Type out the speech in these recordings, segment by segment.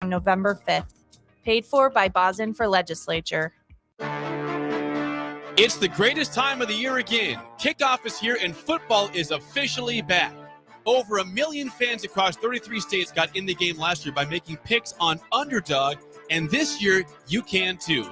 November 5th. Paid for by Bosin for Legislature. It's the greatest time of the year again. Kickoff is here and football is officially back. Over 1 million fans across 33 states got in the game last year by making picks on Underdog, and this year you can too.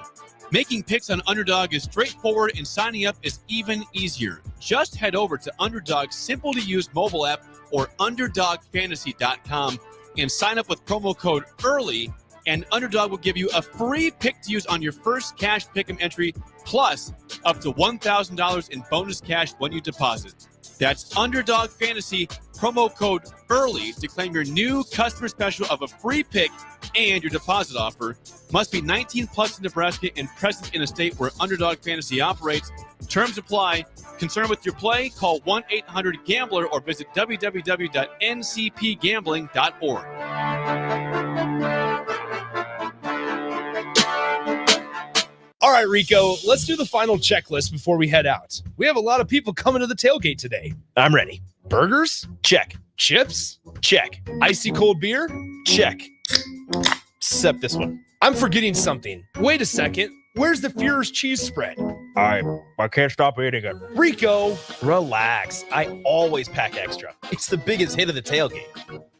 Making picks on Underdog is straightforward and signing up is even easier. Just head over to Underdog's simple-to-use mobile app or UnderdogFantasy.com and sign up with promo code EARLY, and Underdog will give you a free pick to use on your first cash pick'em entry, plus up to $1,000 in bonus cash when you deposit. That's Underdog Fantasy, promo code EARLY to claim your new customer special of a free pick and your deposit offer. Must be 19 plus in Nebraska and present in a state where Underdog Fantasy operates. Terms apply. Concerned with your play? Call 1-800-GAMBLER or visit www.ncpgambling.org. All right, Rico, let's do the final checklist before we head out. We have a lot of people coming to the tailgate today. I'm ready. Burgers? Check. Chips? Check. Icy cold beer? Check. Except this one. I'm forgetting something. Wait a second. Where's the Führer's cheese spread? I can't stop eating it. Rico, relax. I always pack extra. It's the biggest hit of the tailgate.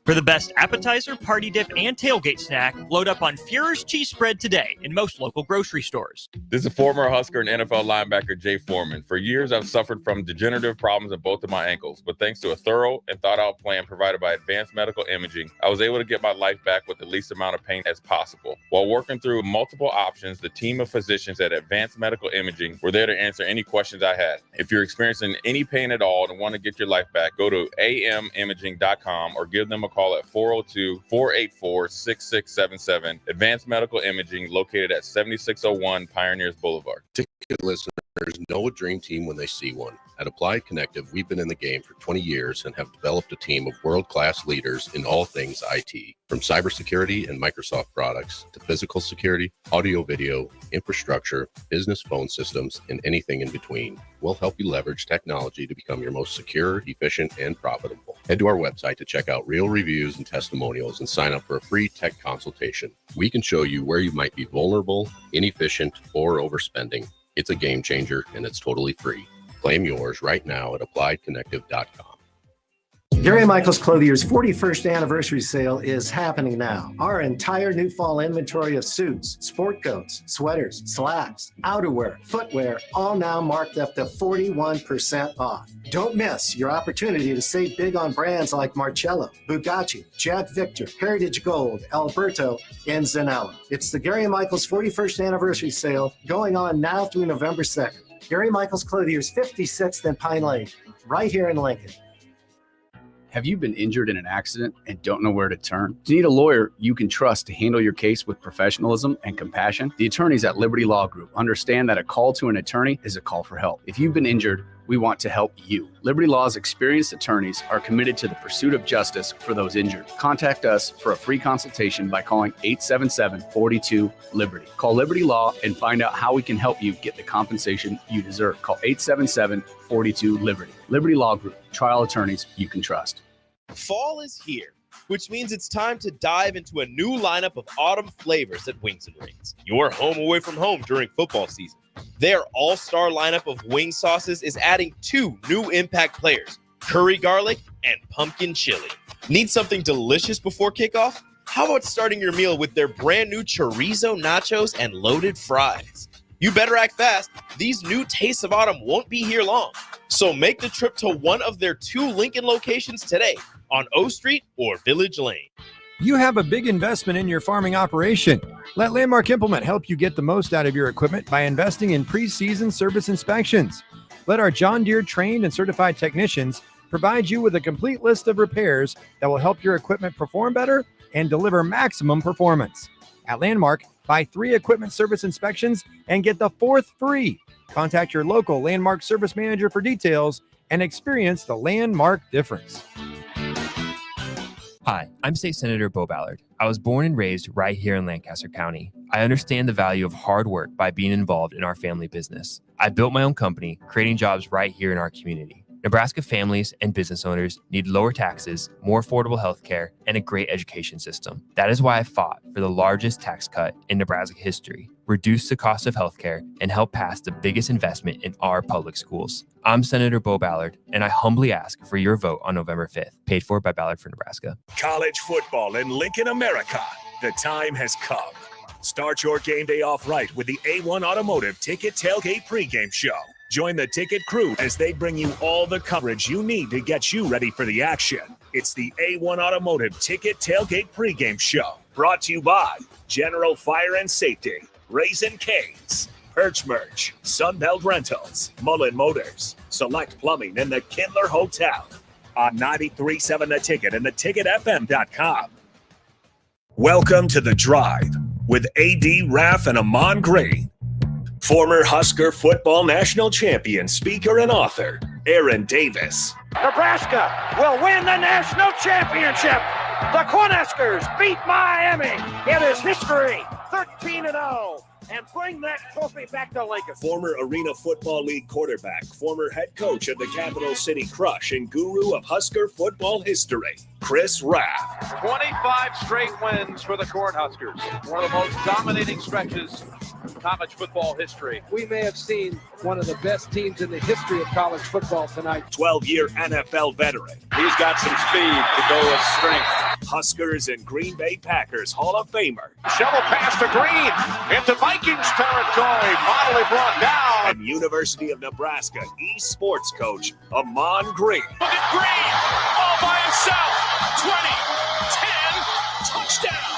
For the best appetizer, party dip, and tailgate snack, load up on Führer's cheese spread today in most local grocery stores. This is former Husker and NFL linebacker Jay Foreman. For years, I've suffered from degenerative problems in both of my ankles, but thanks to a thorough and thought-out plan provided by Advanced Medical Imaging, I was able to get my life back with the least amount of pain as possible. While working through multiple options, the team of physicians at Advanced Medical Imaging were there to answer any questions I had. If you're experiencing any pain at all and want to get your life back, go to amimaging.com or give them a call at 402-484-6677. Advanced Medical Imaging, located at 7601 Pioneers Boulevard. Ticket listeners know a dream team when they see one. At Applied Connective, we've been in the game for 20 years and have developed a team of world-class leaders in all things IT, from cybersecurity and Microsoft products to physical security, audio-video, infrastructure, business phone systems, and anything in between. We'll help you leverage technology to become your most secure, efficient, and profitable. Head to our website to check out real reviews and testimonials and sign up for a free tech consultation. We can show you where you might be vulnerable, inefficient, or overspending. It's a game changer, and it's totally free. Claim yours right now at appliedconnective.com. Gary Michaels Clothier's 41st anniversary sale is happening now. Our entire new fall inventory of suits, sport coats, sweaters, slacks, outerwear, footwear, all now marked up to 41% off. Don't miss your opportunity to save big on brands like Marcello, Bugatti, Jack Victor, Heritage Gold, Alberto, and Zanella. It's the Gary Michaels 41st anniversary sale going on now through November 2nd. Gary Michaels Clothier's 56th and Pine Lake, right here in Lincoln. Have you been injured in an accident and don't know where to turn? Do you need a lawyer you can trust to handle your case with professionalism and compassion? The attorneys at Liberty Law Group understand that a call to an attorney is a call for help. If you've been injured, we want to help you. Liberty Law's experienced attorneys are committed to the pursuit of justice for those injured. Contact us for a free consultation by calling 877-42-LIBERTY. Call Liberty Law and find out how we can help you get the compensation you deserve. Call 877-42-LIBERTY. Liberty Law Group, trial attorneys you can trust. Fall is here, which means it's time to dive into a new lineup of autumn flavors at Wings and Rings. Your home away from home during football season. Their all-star lineup of wing sauces is adding 2 new impact players, curry garlic and pumpkin chili. Need something delicious before kickoff? How about starting your meal with their brand new chorizo nachos and loaded fries? You better act fast. These new tastes of autumn won't be here long. So make the trip to one of their 2 Lincoln locations today on O Street or Village Lane. You have a big investment in your farming operation. Let Landmark Implement help you get the most out of your equipment by investing in pre-season service inspections. Let our John Deere trained and certified technicians provide you with a complete list of repairs that will help your equipment perform better and deliver maximum performance. At Landmark, buy 3 equipment service inspections and get the 4th free. Contact your local Landmark service manager for details and experience the Landmark difference. Hi, I'm State Senator Bo Ballard. I was born and raised right here in Lancaster County. I understand the value of hard work by being involved in our family business. I built my own company, creating jobs right here in our community. Nebraska families and business owners need lower taxes, more affordable health care, and a great education system. That is why I fought for the largest tax cut in Nebraska history, reduce the cost of healthcare, and help pass the biggest investment in our public schools. I'm Senator Bo Ballard, and I humbly ask for your vote on November 5th. Paid for by Ballard for Nebraska. College football in Lincoln, America. The time has come. Start your game day off right with the A1 Automotive Ticket Tailgate pregame show. Join the ticket crew as they bring you all the coverage you need to get you ready for the action. It's the A1 Automotive Ticket Tailgate pregame show. Brought to you by General Fire and Safety, Raisin Canes, Perch Merch, Sunbelt Rentals, Mullen Motors, Select Plumbing, and the Kindler Hotel. On 93.7 The Ticket and theticketfm.com. Welcome to The Drive with A.D. Raff and Ahman Green. Former Husker football national champion, speaker, and author, Aaron Davis. Nebraska will win the national championship. The Cornhuskers beat Miami. It is history, 13-0, and bring that trophy back to Lincoln. Former Arena Football League quarterback, former head coach of the Capital City Crush, and guru of Husker football history, Chris Raff. 25 straight wins for the Cornhuskers. One of the most dominating stretches in college football history. We may have seen one of the best teams in the history of college football tonight. 12-year NFL veteran. He's got some speed to go with strength. Huskers and Green Bay Packers Hall of Famer. Shovel pass to Green into Vikings territory. Finally brought down. And University of Nebraska eSports coach, Ahman Green. Look at Green all by himself. 20, 10, touchdown.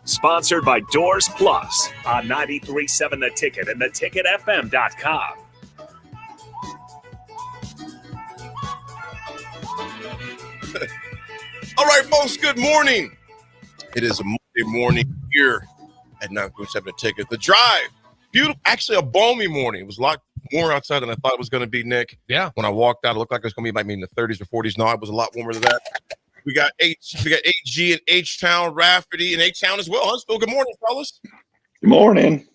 Sponsored by Doors Plus on 93.7 The Ticket and theticketfm.com. All right, folks, good morning. It is a Monday morning here at 93.7 The Ticket. The Drive, beautiful, actually a balmy morning. It was a lot warmer outside than I thought it was going to be, Nick. Yeah. When I walked out, it looked like it was going to be like maybe in the 30s or 40s. No, it was a lot warmer than that. We got AG and H-Town, Rafferty, and H-Town as well. Huntsville, good morning, fellas. Good morning.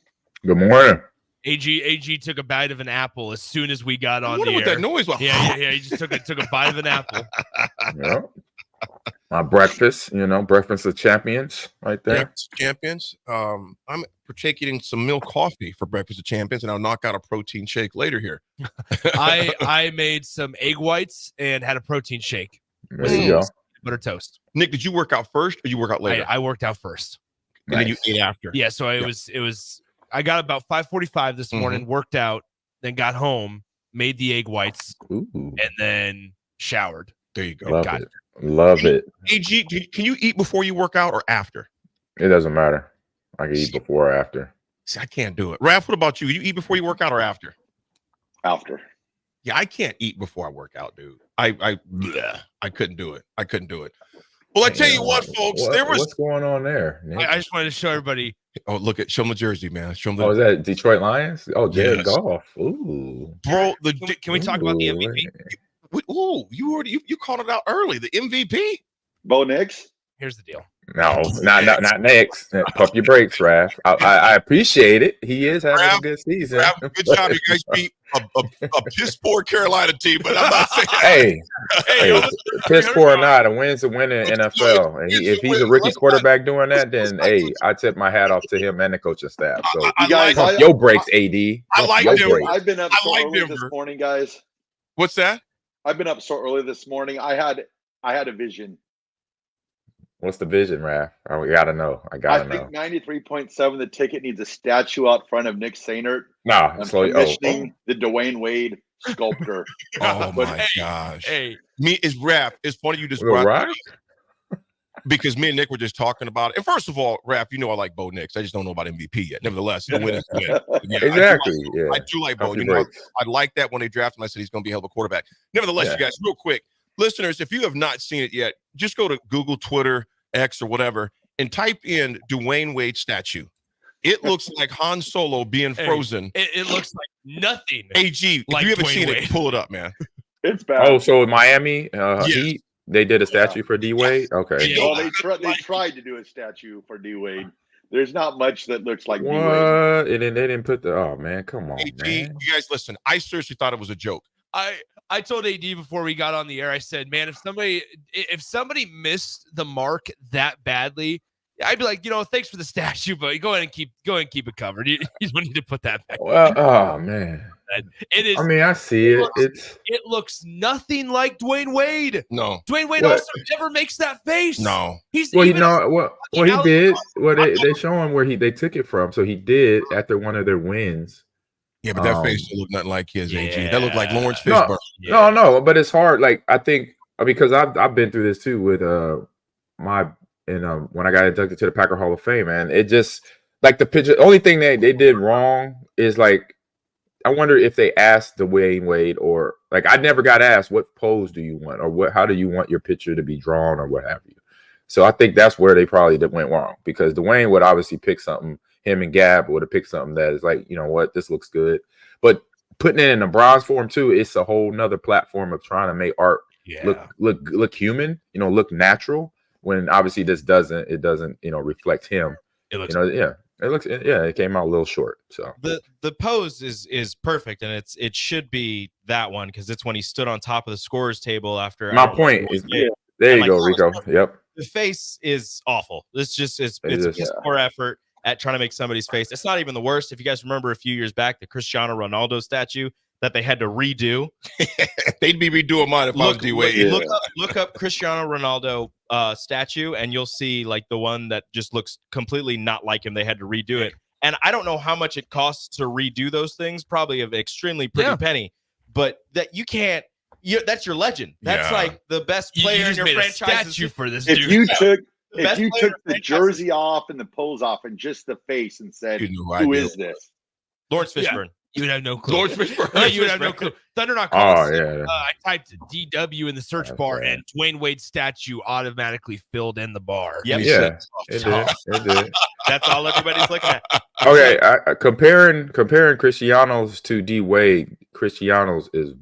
Good morning. AG took a bite of an apple as soon as we got on the air. What that noise was? Yeah. He just took a bite of an apple. Yeah. My breakfast, breakfast of champions right there. Breakfast champions. I'm partaking in some milk coffee for breakfast of champions, and I'll knock out a protein shake later here. I made some egg whites and had a protein shake. There you go. Butter toast. Nick, did you work out first or you work out later? I worked out first. And then you ate after. Yeah, so it was I got about 5:45 this morning, worked out, then got home, made the egg whites, and then showered. There you go. Love it. AG, can you eat before you work out or after? It doesn't matter. I can eat before or after. See, I can't do it. Raph, what about you? You eat before you work out or after? After. Yeah, I can't eat before I work out, dude. I couldn't do it. Well, I tell you what, folks, what's going on there? I just wanted to show everybody. Oh, show them the jersey, man. Show them is that Detroit Lions? Oh, Jared Goff. Ooh, bro. Can we talk about the MVP? Ooh, you called it out early. The MVP, Bo Nix. Here's the deal. No, not next. Pump your brakes, Raff. I appreciate it. He is having a good season. Raff, good job. You guys beat a piss poor Carolina team, but I'm not saying. Hey, piss poor or not, a win's a win in NFL. And if he's a rookie quarterback doing that, then I tip my hat off to him and the coaching staff. So you guys, pump your brakes, AD. I like Denver. I've been up so early this morning, guys. What's that? I've been up so early this morning. I had a vision. What's the vision, Raff? We gotta know. I think 93.7 The Ticket needs a statue out front of Nick Sainert. Commissioning the Dwayne Wade sculptor. Oh my gosh! Hey, it's Raff. It's funny you just brought because me and Nick were just talking about it. And first of all, Raff, I like Bo Nix. I just don't know about MVP yet. Nevertheless, the win is win. Yeah, exactly. I do like Bo. I like that when they drafted him. I said he's going to be a hell of a quarterback. Nevertheless, you guys, real quick. Listeners, if you have not seen it yet, just go to Google, Twitter, X, or whatever, and type in Dwayne Wade statue. It looks like Han Solo being frozen. It looks like nothing. AG, if you haven't seen it, pull it up, man. It's bad. Oh, so Miami Heat, they did a statue for D Wade? Okay. Oh, they tried to do a statue for D Wade. There's not much that looks like what? And then they didn't put oh man, come on, AG, man. you guys listen. I seriously thought it was a joke. I told AD before we got on the air, I said, man, if somebody missed the mark that badly, I'd be like, thanks for the statue, but go ahead and keep it covered. You don't need to put that back. Well, oh man. It is. I mean, I see it. It looks nothing like Dwayne Wade. No. Dwayne Wade What? also never makes that face. No. Well, he did. Well, they show him where they took it from. So he did after one of their wins. Yeah, but that face don't look nothing like his, AG. That looked like Lawrence Fishburne. No, but it's hard. Like, I think because I've been through this too with when I got inducted to the Packer Hall of Fame, man. It just like the picture. Only thing they did wrong is like, I wonder if they asked Dwayne Wade, or like, I never got asked what pose do you want, or how do you want your picture to be drawn, or what have you. So I think that's where they probably went wrong, because Dwayne would obviously pick something. Him and Gab would have picked something that is like, you know what, this looks good. But putting it in a bronze form too, it's a whole nother platform of trying to make art look human, look natural. When obviously it doesn't reflect him. It looks, it came out a little short. So the pose is perfect, and it should be that one, because it's when he stood on top of the scorer's table after. My point is, there you go, Rico. Yep. The face is awful. It's piss poor effort at trying to make somebody's face. It's not even the worst. If you guys remember a few years back, the Cristiano Ronaldo statue that they had to redo. They'd be redoing mine if I was D-Wade. Look up Cristiano Ronaldo statue, and you'll see like the one that just looks completely not like him. They had to redo it. And I don't know how much it costs to redo those things, probably an extremely pretty penny, but that you can't. That's your legend. That's like the best player in your franchise. Statue for this if dude. you took the jersey off and the pose off and just the face and said, "Who is this?" Lawrence Fishburne. You would have no clue. Lawrence Fishburne. You would have no clue. Thunder Not Oh, Calls. yeah. I typed DW in the search bar, and Dwayne Wade's statue automatically filled in the bar. Yep. Yeah, it did. That's all everybody's looking at. Okay, comparing Cristiano's to D Wade, Cristiano's is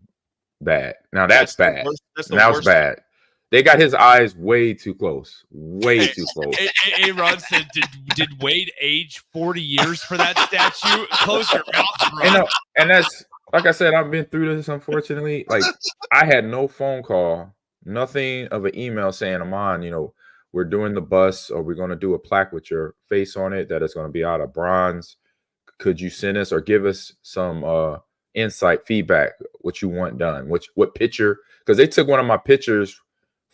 bad. Now that's bad. Now it's bad. They got his eyes way too close. Way too close. Hey, Ron said, did Wade age 40 years for that statue? Close your mouth, Ron. And that's, like I said, I've been through this, unfortunately. Like, I had no phone call, nothing of an email saying, Ahman, we're doing the bus, or we're going to do a plaque with your face on it that is going to be out of bronze. Could you send us or give us some insight, feedback, what you want done? What picture? Because they took one of my pictures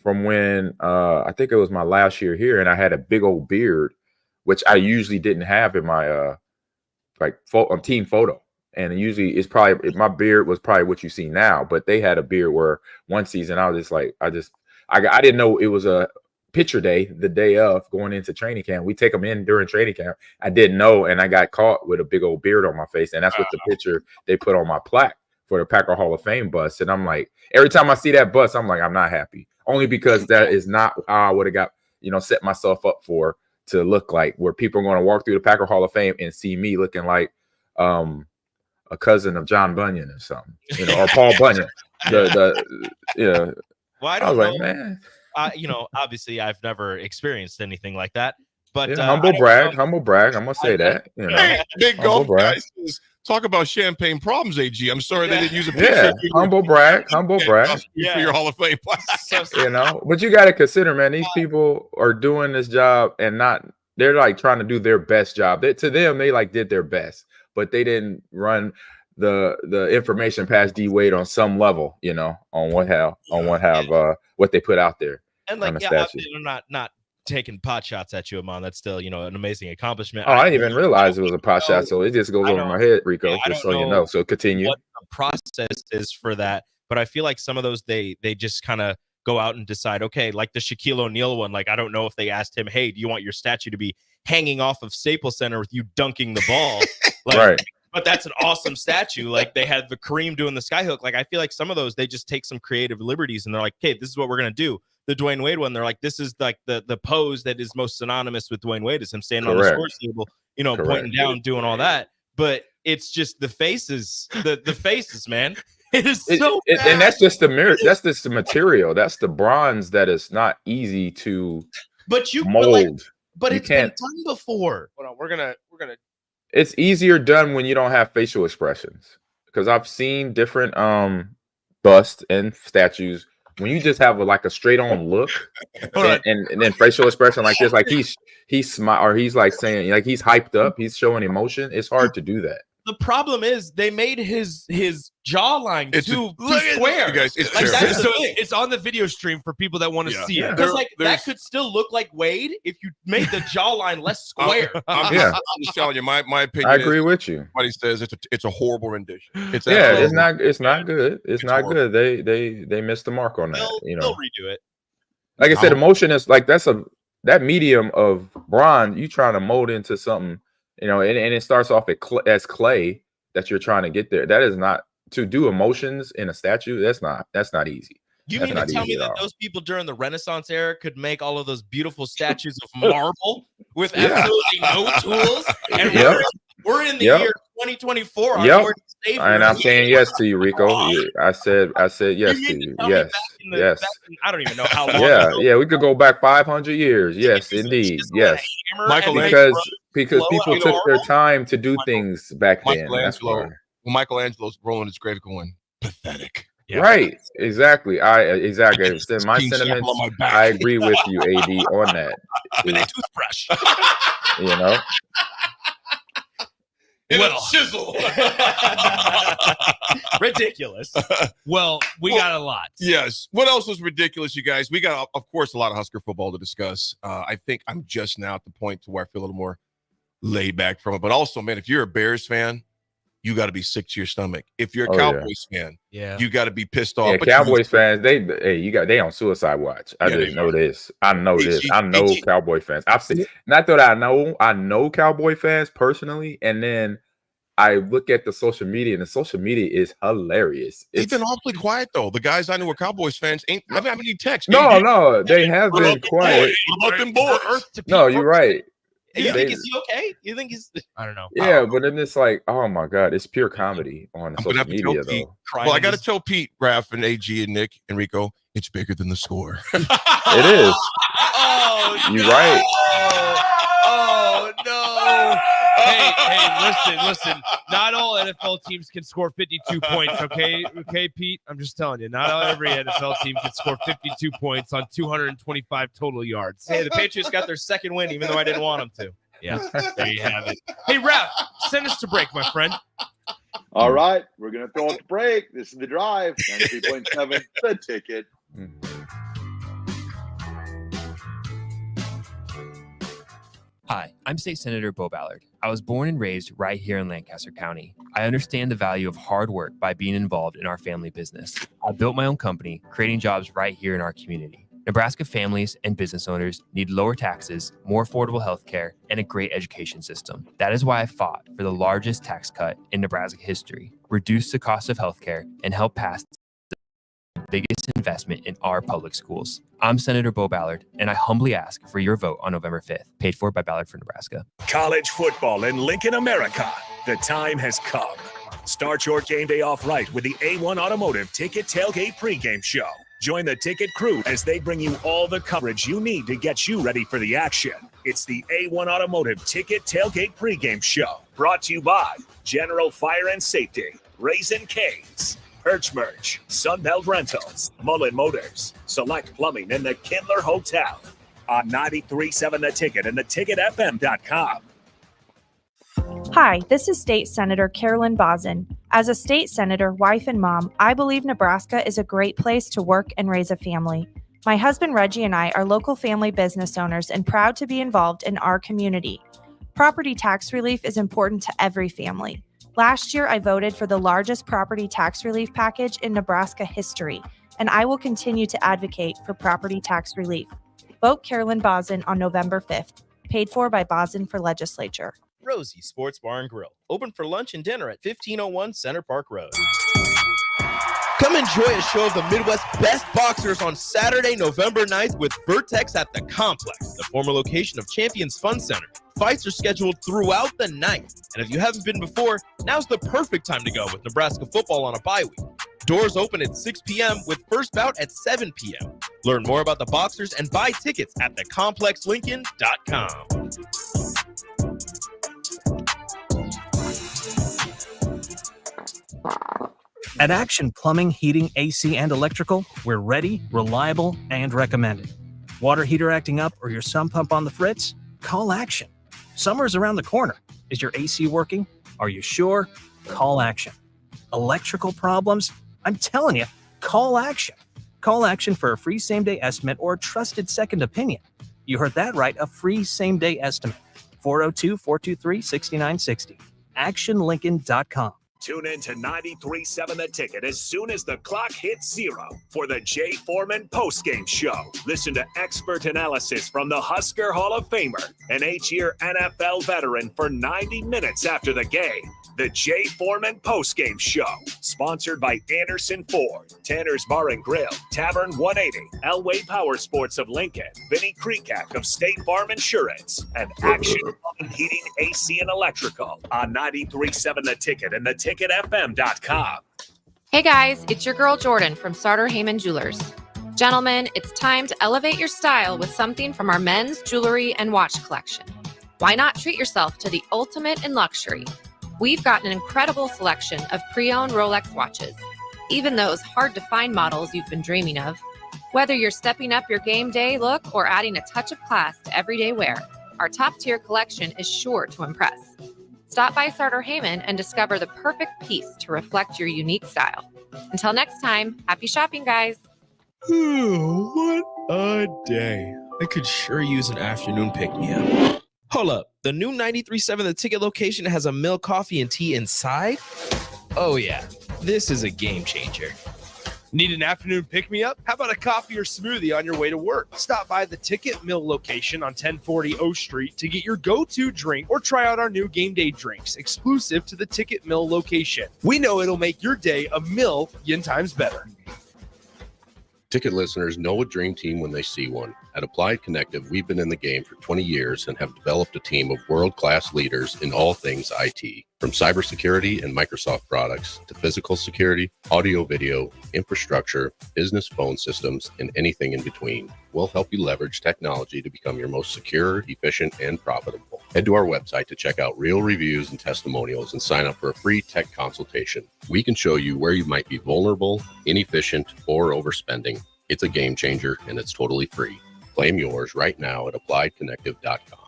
from when I think it was my last year here, and I had a big old beard, which I usually didn't have in my team photo. And usually it's probably, my beard was probably what you see now, but they had a beard where one season I was just like, I didn't know it was a picture day, the day of going into training camp. We take them in during training camp. I didn't know, and I got caught with a big old beard on my face, and that's what the picture they put on my plaque for the Packer Hall of Fame bus. And I'm like, every time I see that bus, I'm like, I'm not happy. Only because that is not how I would have got, set myself up for to look like, where people are going to walk through the Packer Hall of Fame and see me looking like a cousin of John Bunyan or something, or Paul Bunyan. Well, I don't know. Like, man. Obviously I've never experienced anything like that. But humble brag. I'm gonna say that. Big golf guy says, talk about champagne problems, AG. I'm sorry they didn't use a picture. Yeah, humble brag. For your Hall of Fame. But you got to consider, man, these people are doing this job and they're like trying to do their best job. To them, they like did their best, but they didn't run the information past D Wade on some level, on what they put out there. And like, I'm not taking pot shots at you, Ahman. That's still, an amazing accomplishment. Oh, I didn't even realize it was a pot shot, so it just goes over my head, Rico, just so you know. So continue. What the process is for that, but I feel like some of those they just kind of go out and decide, okay, like the Shaquille O'Neal one, like I don't know if they asked him, hey, do you want your statue to be hanging off of Staples Center with you dunking the ball? Right. But that's an awesome statue. Like they had the Kareem doing the skyhook. Like I feel like some of those, they just take some creative liberties and they're like, okay, this is what we're going to do. The Dwayne Wade one, they're like, this is like the pose that is most synonymous with Dwayne Wade is him standing on the score table, pointing down, doing all that. But it's just the faces, the faces, man. It is so bad. And that's just the mirror. That's just the material. That's the bronze that is not easy to mold. But it's been done before. Hold on, we're gonna. It's easier done when you don't have facial expressions, because I've seen different busts and statues, when you just have a straight on look and then facial expression like this, like he's smile or he's like saying like he's hyped up, he's showing emotion. It's hard to do that. The problem is they made his jawline too square. You guys, it's like, that's So it's on the video stream for people that want to see it. Because that could still look like Wade if you made the jawline less square. I'm just telling you, my opinion. I agree with you. Somebody says it's a horrible rendition. It's it's not good. It's not good. They missed the mark on that. They'll redo it. Like I said, emotion is like that medium of bronze. You trying to mold into something. And it starts off as clay that you're trying to get there. That is not to do emotions in a statue. That's not easy. You mean to tell me that those people during the Renaissance era could make all of those beautiful statues of marble with absolutely no tools? And we're in the year 2024. And I'm saying yes to you, Rico. I said yes to you. Yes. I don't even know how long. Yeah. We could go back 500 years. Yes, indeed. Yes. Because people took their time to do things back then. That's why. Michelangelo's rolling his grave going pathetic. Yeah. Right. Exactly. Exactly. My sentiments. I agree with you, AD, on that. With a toothbrush. Chisel. Ridiculous. Well, we got a lot. Yes. What else was ridiculous, you guys? We got, of course, a lot of Husker football to discuss. I think I'm just now at the point to where I feel a little more laid back from it. But also, man, if you're a Bears fan, you got to be sick to your stomach. If you're a Cowboys fan, you got to be pissed off. Yeah, but Cowboys fans, they on suicide watch. I didn't know this. I know this. I know Cowboy fans. I've seen, not that I know Cowboy fans personally, and then I look at the social media, and the social media is hilarious. They've been awfully quiet though. The guys I know were Cowboys fans I haven't had any texts. No, they have been quiet. What about them boys? No, you're right. You think is he okay? You think he's? I don't know. Yeah, but then it's like, oh my god, it's pure comedy on social media though. Well, I got to tell Pete, Raff, and AG, and Nick, and Rico, it's bigger than the score. It is. You're right. Oh no. Hey, listen. Not all NFL teams can score 52 points, okay, Pete? I'm just telling you, not every NFL team can score 52 points on 225 total yards. Hey, the Patriots got their second win, even though I didn't want them to. Yeah, there you have it. Hey, Raff, send us to break, my friend. All right, we're going to throw it to break. This is The Drive, 93.7, The Ticket. Hi, I'm State Senator Bo Ballard. I was born and raised right here in Lancaster County. I understand the value of hard work by being involved in our family business. I built my own company, creating jobs right here in our community. Nebraska families and business owners need lower taxes, more affordable health care, and a great education system. That is why I fought for the largest tax cut in Nebraska history, reduce the cost of health care, and help pass biggest investment in our public schools. I'm Senator Bo Ballard, and I humbly ask for your vote on November 5th. Paid for by Ballard for Nebraska. College football in Lincoln, America. The time has come. Start your game day off right with the A1 Automotive Ticket Tailgate pregame show. Join the ticket crew as they bring you all the coverage you need to get you ready for the action. It's the A1 Automotive Ticket Tailgate pregame show. Brought to you by General Fire and Safety, Raisin Canes, Perch Merch, Sunbelt Rentals, Mullen Motors, Select Plumbing, and the Kindler Hotel. On 93.7 The Ticket and theticketfm.com. Hi, this is State Senator Carolyn Bozin. As a state senator, wife, and mom, I believe Nebraska is a great place to work and raise a family. My husband Reggie and I are local family business owners and proud to be involved in our community. Property tax relief is important to every family. Last year, I voted for the largest property tax relief package in Nebraska history, and I will continue to advocate for property tax relief. Vote Carolyn Bozin on November 5th. Paid for by Bozin for Legislature. Rosie Sports Bar and Grill, open for lunch and dinner at 1501 Center Park Road. Come enjoy a show of the Midwest's best boxers on Saturday, November 9th with Vertex at the Complex, the former location of Champions Fun Center. Fights are scheduled throughout the night, and if you haven't been before, now's the perfect time to go with Nebraska football on a bye week. Doors open at 6 p.m. with first bout at 7 p.m. Learn more about the boxers and buy tickets at thecomplexlincoln.com. At Action Plumbing, Heating, AC, and Electrical, we're ready, reliable, and recommended. Water heater acting up or your sump pump on the fritz? Call Action. Summer's around the corner. Is your AC working? Are you sure? Call Action. Electrical problems? I'm telling you, call Action. Call Action for a free same-day estimate or a trusted second opinion. You heard that right, a free same-day estimate. 402-423-6960. ActionLincoln.com. Tune in to 93.7 The Ticket as soon as the clock hits 0 for the Jay Foreman postgame show. Listen to expert analysis from the Husker Hall of Famer, an 8-year NFL veteran, for 90 minutes after the game. The Jay Foreman postgame show, sponsored by Anderson Ford, Tanner's Bar and Grill, Tavern 180, Elway Power Sports of Lincoln, Vinnie Kreekak of State Farm Insurance, and Action Plumbing, Heating, AC, and Electrical on 93.7 The Ticket and theticketfm.com. Hey guys, it's your girl Jordan from Sartor Heyman Jewelers. Gentlemen, it's time to elevate your style with something from our men's jewelry and watch collection. Why not treat yourself to the ultimate in luxury? We've got an incredible selection of pre-owned Rolex watches, even those hard-to-find models you've been dreaming of. Whether you're stepping up your game day look or adding a touch of class to everyday wear, our top-tier collection is sure to impress. Stop by Sartor Heyman and discover the perfect piece to reflect your unique style. Until next time, happy shopping, guys. What a day. I could sure use an afternoon pick-me-up. Hold up. The new 93.7 The Ticket location has a milk, coffee, and tea inside? Oh, yeah. This is a game changer. Need an afternoon pick-me-up? How about a coffee or smoothie on your way to work? Stop by the Ticket Mill location on 1040 O Street to get your go-to drink or try out our new game day drinks exclusive to the Ticket Mill location. We know it'll make your day a million times better. Ticket listeners know a dream team when they see one. At Applied Connective, we've been in the game for 20 years and have developed a team of world-class leaders in all things IT. From cybersecurity and Microsoft products to physical security, audio-video, infrastructure, business phone systems, and anything in between. We'll help you leverage technology to become your most secure, efficient, and profitable. Head to our website to check out real reviews and testimonials and sign up for a free tech consultation. We can show you where you might be vulnerable, inefficient, or overspending. It's a game changer, and it's totally free. Claim yours right now at appliedconnective.com.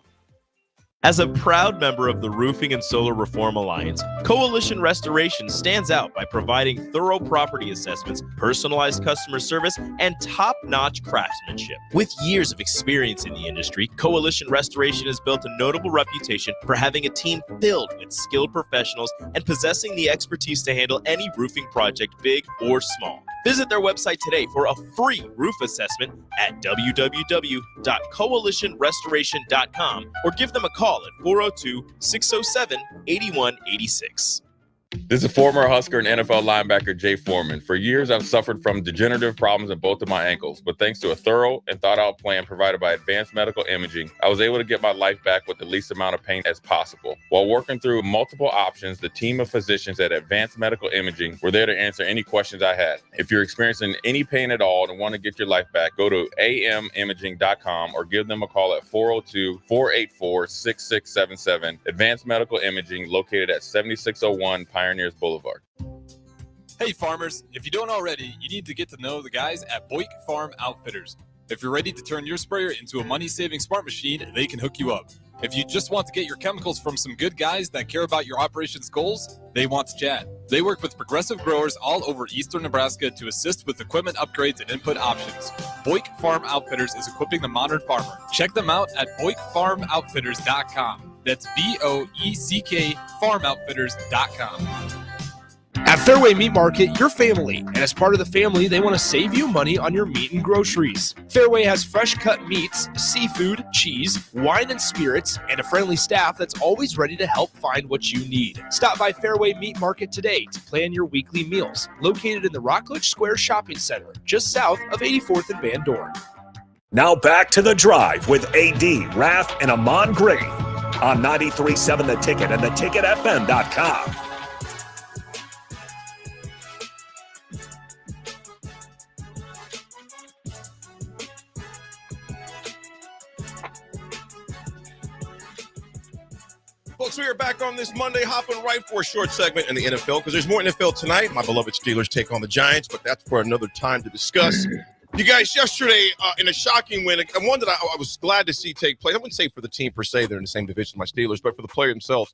As a proud member of the Roofing and Solar Reform Alliance, Coalition Restoration stands out by providing thorough property assessments, personalized customer service, and top-notch craftsmanship. With years of experience in the industry, Coalition Restoration has built a notable reputation for having a team filled with skilled professionals and possessing the expertise to handle any roofing project, big or small. Visit their website today for a free roof assessment at www.coalitionrestoration.com or give them a call at 402-607-8186. This is former Husker and NFL linebacker Jay Foreman. For years, I've suffered from degenerative problems in both of my ankles, but thanks to a thorough and thought-out plan provided by Advanced Medical Imaging, I was able to get my life back with the least amount of pain as possible. While working through multiple options, the team of physicians at Advanced Medical Imaging were there to answer any questions I had. If you're experiencing any pain at all and want to get your life back, go to amimaging.com or give them a call at 402-484-6677. Advanced Medical Imaging, located at 7601 Pioneers Boulevard. Hey farmers, if you don't already, you need to get to know the guys at Boyk Farm Outfitters. If you're ready to turn your sprayer into a money-saving smart machine, they can hook you up. If you just want to get your chemicals from some good guys that care about your operations goals, they want to chat. They work with progressive growers all over eastern Nebraska to assist with equipment upgrades and input options. Boyk Farm Outfitters is equipping the modern farmer. Check them out at BoykFarmOutfitters.com. That's BOECK FarmOutfitters.com. At Fairway Meat Market, you're family, and as part of the family, they want to save you money on your meat and groceries. Fairway has fresh cut meats, seafood, cheese, wine and spirits, and a friendly staff that's always ready to help find what you need. Stop by Fairway Meat Market today to plan your weekly meals, located in the Rockledge Square Shopping Center, just south of 84th and Van Dorn. Now back to The Drive with AD, Raff, and Ahman Gray on 93.7 The Ticket and theticketfm.com. Folks, we are back on this Monday, hopping right for a short segment in the NFL because there's more NFL tonight. My beloved Steelers take on the Giants, but that's for another time to discuss. You guys, yesterday, in a shocking win, and one that I was glad to see take place. I wouldn't say for the team per se, they're in the same division as my Steelers, but for the player themselves.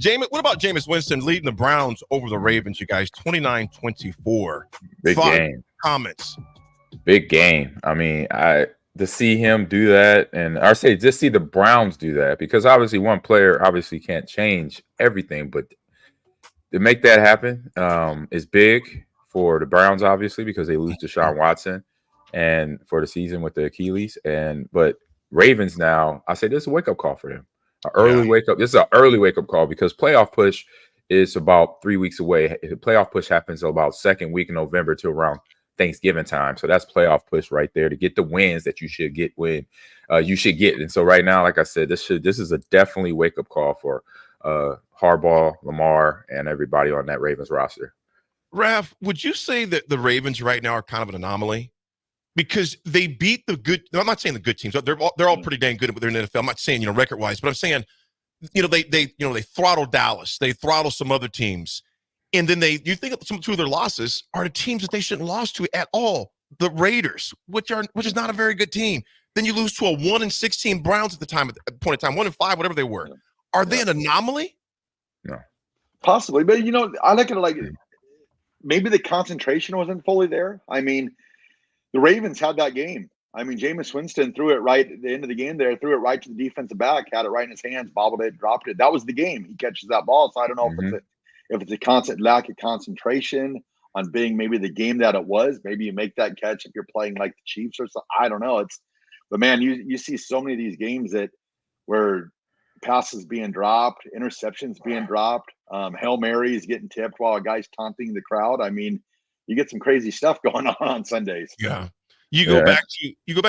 What about Jameis Winston leading the Browns over the Ravens, you guys, 29-24? Big game. Comments. Big game. I mean, to see him do that, and I say just see the Browns do that, because obviously one player obviously can't change everything, but to make that happen is big for the Browns, obviously, because they lose Deshaun Watson and for the season with the Achilles. But Ravens now, I say this is a wake-up call for them. This is an early wake-up call because playoff push is about 3 weeks away. The playoff push happens about second week in November to around Thanksgiving time. So that's playoff push right there to get the wins that you should get And so right now, like I said, this is a definitely wake-up call for Harbaugh, Lamar, and everybody on that Ravens roster. Raff, would you say that the Ravens right now are kind of an anomaly? Because they beat the good. No, I'm not saying the good teams. They're all pretty dang good with their NFL. I'm not saying record wise, but I'm saying they throttled Dallas. They throttled some other teams, and then you think of two of their losses are the teams that they shouldn't have lost to at all. The Raiders, which is not a very good team. Then you lose to a 1-16 Browns at the point in time, 1-5, whatever they were. Are they an anomaly? No, possibly, but I look at it like maybe the concentration wasn't fully there. I mean, the Ravens had that game. I mean, Jameis Winston threw it right at the end of the game there, threw it right to the defensive back, had it right in his hands, bobbled it, dropped it. That was the game. He catches that ball. So I don't know if it's a constant lack of concentration on being maybe the game that it was. Maybe you make that catch if you're playing like the Chiefs or something. I don't know. But man, you see so many of these games where passes being dropped, interceptions being dropped, Hail Marys getting tipped while a guy's taunting the crowd. I mean, you get some crazy stuff going on Sundays. Yeah. You go back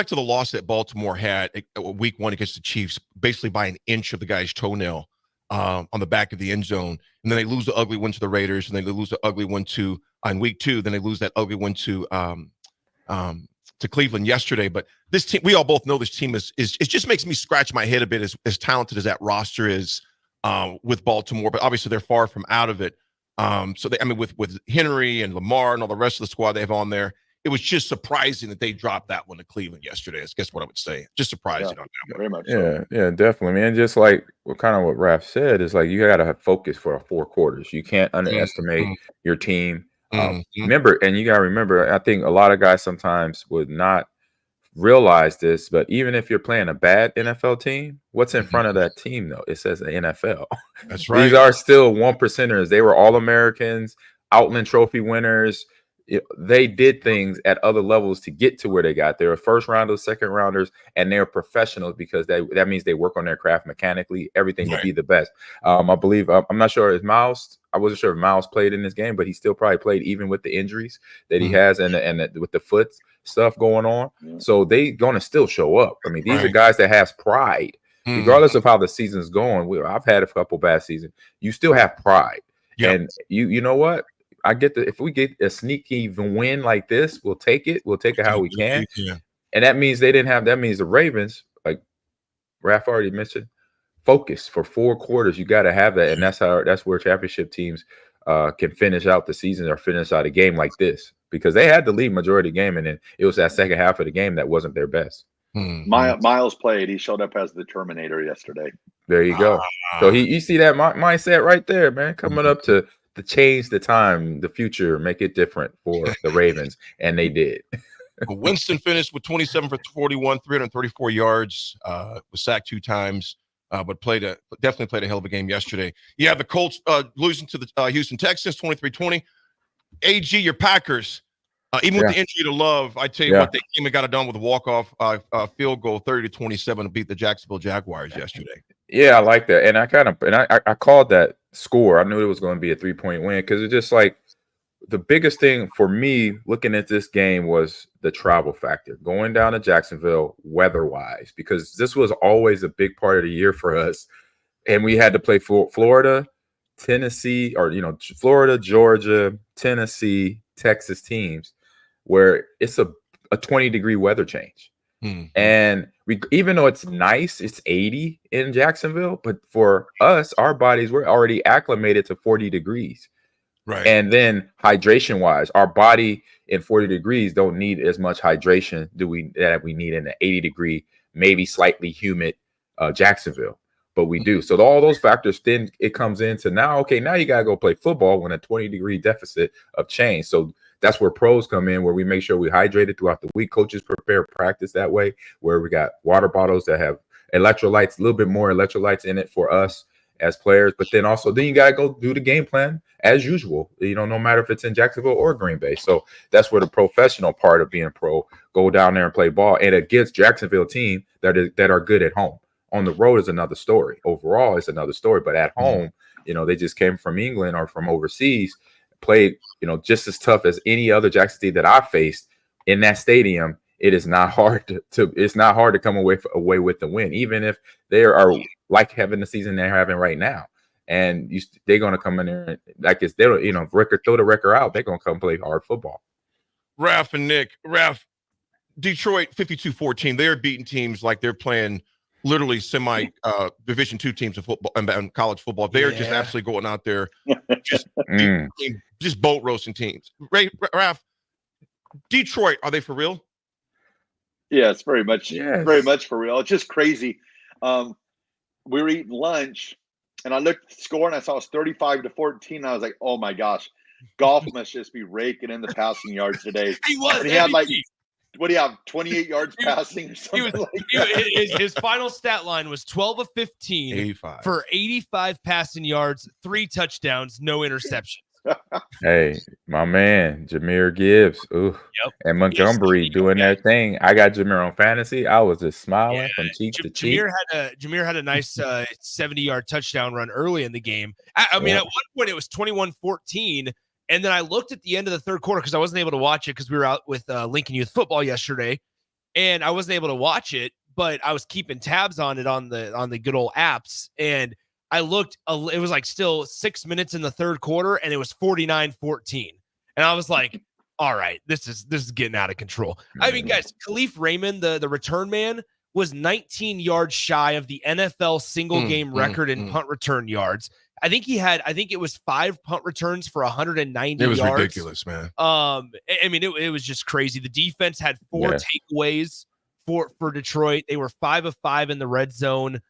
to the loss that Baltimore had week 1 against the Chiefs, basically by an inch of the guy's toenail on the back of the end zone. And then they lose the ugly one to the Raiders, and then they lose the ugly one on week 2. Then they lose that ugly one to Cleveland yesterday. But this team, we all both know this team is it just makes me scratch my head a bit as talented as that roster is with Baltimore. But obviously they're far from out of it. With Henry and Lamar and all the rest of the squad they have on there, it was just surprising that they dropped that one to Cleveland yesterday. That's guess what I would say. Just surprising on that one. Very much. Yeah, definitely, man. Just like what Raff said is like you got to have focus for 4 quarters. You can't underestimate your team. Remember, and you got to remember. I think a lot of guys sometimes would not realize this, but even if you're playing a bad NFL team, what's in front of that team though? It says the NFL. That's right. These are still 1%ers. They were All-Americans, Outland Trophy winners. They did things at other levels to get to where they got. They were first rounders, second rounders, and they're professionals because that means they work on their craft mechanically, everything to be the best. I believe I'm not sure if Miles. I wasn't sure if Miles played in this game, but he still probably played even with the injuries that he has and with the foot stuff going on. So they gonna still show up. I mean, these are guys that has pride, regardless of how the season's going. I've had a couple bad seasons. You still have pride, and you know what? I get if we get a sneaky win like this, we'll take it. We'll take it how we can. And that means that means the Ravens, like Raff already mentioned, focus for 4 quarters. You got to have that. And that's where championship teams can finish out the season or finish out a game like this, because they had the lead majority of the game. And then it was that second half of the game that wasn't their best. Miles played. He showed up as the Terminator yesterday. There you go. So you see that mindset right there, man, coming up to change the time, the future, make it different for the Ravens, and they did. Winston finished with 27 for 41, 334 yards, was sacked 2 times, but definitely played a hell of a game yesterday. Yeah, the Colts losing to the Houston Texans 23-20. AG, your Packers, even with the injury to Love, I tell you what, they came and got it done with a walk-off field goal, 30-27, to beat the Jacksonville Jaguars yesterday. Yeah, I like that, and I called that score. I knew it was going to be a 3-point win because it's just like the biggest thing for me looking at this game was the travel factor, going down to Jacksonville weather-wise, because this was always a big part of the year for us, and we had to play for Florida, Tennessee, or Florida, Georgia, Tennessee, Texas teams, where it's a 20-degree weather change. And even though it's nice, it's 80 in Jacksonville, but for us, our bodies, we're already acclimated to 40 degrees. Right. And then hydration wise, our body in 40 degrees don't need as much hydration that we need in an 80-degree, maybe slightly humid Jacksonville. But we do. So all those factors, then it comes into now, okay, now you got to go play football when a 20-degree deficit of change. So that's where pros come in, where we make sure we hydrated throughout the week. Coaches prepare practice that way, where we got water bottles that have electrolytes, a little bit more electrolytes in it for us as players. But then you got to go do the game plan as usual, no matter if it's in Jacksonville or Green Bay. So that's where the professional part of being pro, go down there and play ball. And against Jacksonville team that are good at home. On the road is another story. Overall, it's another story. But at home, they just came from England or from overseas, played, just as tough as any other Jackson team that I faced in that stadium. It is not hard to come away with the win, even if they are like having the season they're having right now. And they're going to come in there and if throw the record out, they're going to come play hard football. Raff and Nick, Detroit 52-14. They're beating teams like they're playing literally semi Division II teams of football and college football. They're just absolutely going out there, just boat roasting teams. Raff, Detroit, are they for real? Yeah, it's very much for real. It's just crazy. We were eating lunch, and I looked at the score, and I saw it was 35-14. And I was like, "Oh my gosh, Goff must just be raking in the passing yards today." He was. And he had what do you have? 28 yards passing or something His final stat line was 12 of 15 85. For 85 passing yards, 3 touchdowns, no interceptions. Hey, my man, Jahmyr Gibbs, and Montgomery doing their thing. I got Jahmyr on fantasy. I was just smiling from cheek to cheek. Jahmyr had a nice 70-yard touchdown run early in the game. I mean, at one point it was 21-14. And then I looked at the end of the third quarter because I wasn't able to watch it because we were out with Lincoln Youth Football yesterday, and I wasn't able to watch it, but I was keeping tabs on it on the good old apps. And I looked, it was like still 6 minutes in the third quarter, and it was 49-14. And I was like, all right, this is getting out of control. I mean, guys, Khalif Raymond, the return man, was 19 yards shy of the NFL single game record in punt return yards. I think it was 5 punt returns for 190 yards. It was ridiculous, man. I mean, it was just crazy. The defense had 4 takeaways for Detroit. They were 5 of 5 in the red zone.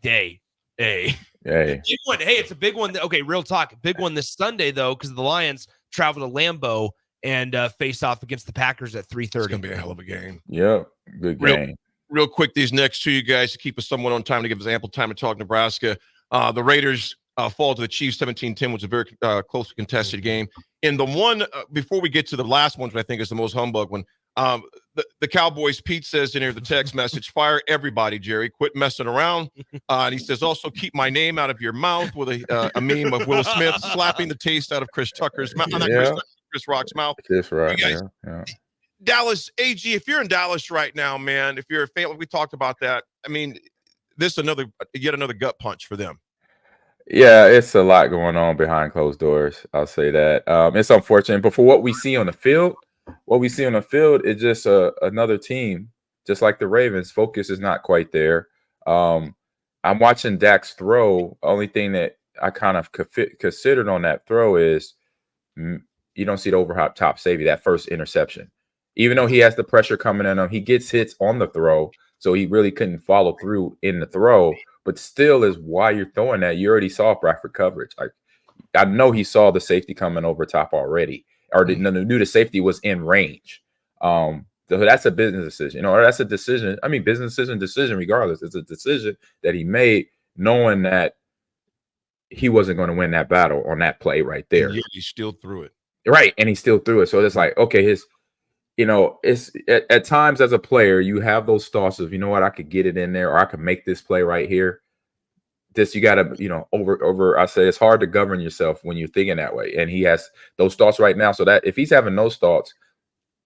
Big one. Hey, it's a big one. Okay, real talk. Big one this Sunday, though, because the Lions travel to Lambeau and face off against the Packers at 3:30. It's going to be a hell of a game. Yep, good game. Real quick, these next 2 guys to keep us somewhat on time, to give us ample time to talk Nebraska. The Raiders fall to the Chiefs 17-10, which was a very closely contested game. And the one, before we get to the last one, which I think is the most humbug one, the Cowboys, Pete says in here, the text message, fire everybody, Jerry. Quit messing around. And he says, also keep my name out of your mouth, with a meme of Will Smith slapping the taste out of Chris Tucker's mouth. Chris Rock's mouth. Chris Rock, Dallas, AG, if you're in Dallas right now, man, if you're a fan, we talked about that. I mean, this is yet another gut punch for them. Yeah, it's a lot going on behind closed doors. I'll say that. It's unfortunate, but for what we see on the field, is just another team, just like the Ravens. Focus is not quite there. I'm watching Dak's throw. Only thing that I kind of considered on that throw is you don't see the overhop top safety, that first interception. Even though he has the pressure coming in on him, he gets hits on the throw, so he really couldn't follow through in the throw. But still, is why you're throwing that. You already saw Bradford coverage. I know he saw the safety coming over top already, or knew the safety was in range. So that's a business decision, or that's a decision. I mean, business decision regardless. It's a decision that he made, knowing that he wasn't going to win that battle on that play right there. Yeah, he still threw it. Right, and he still threw it. So it's like, okay, it's at times as a player, you have those thoughts of, you know what, I could get it in there, or I could make this play right here. You got to, I say it's hard to govern yourself when you're thinking that way. And he has those thoughts right now. So that if he's having those thoughts,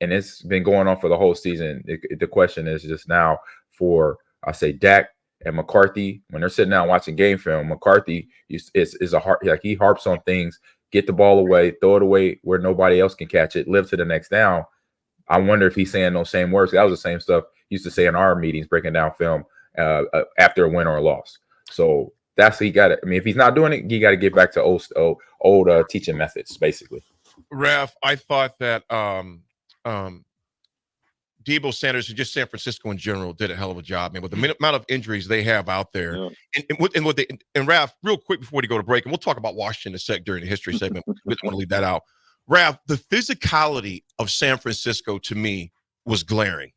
and it's been going on for the whole season, the question is just now for, I say, Dak and McCarthy, when they're sitting down watching game film, McCarthy is a heart, like he harps on things, get the ball away, throw it away where nobody else can catch it, live to the next down. I wonder if he's saying those same words. That was the same stuff he used to say in our meetings, breaking down film after a win or a loss. So that's he got it. I mean, if he's not doing it, he got to get back to old teaching methods, basically. Raff, I thought that Debo Sanders and just San Francisco in general did a hell of a job, man, with the amount of injuries they have out there. Yeah. And Raff, real quick before we go to break, and we'll talk about Washington in a sec during the history segment. We don't want to leave that out. Raff, the physicality of San Francisco to me was glaring.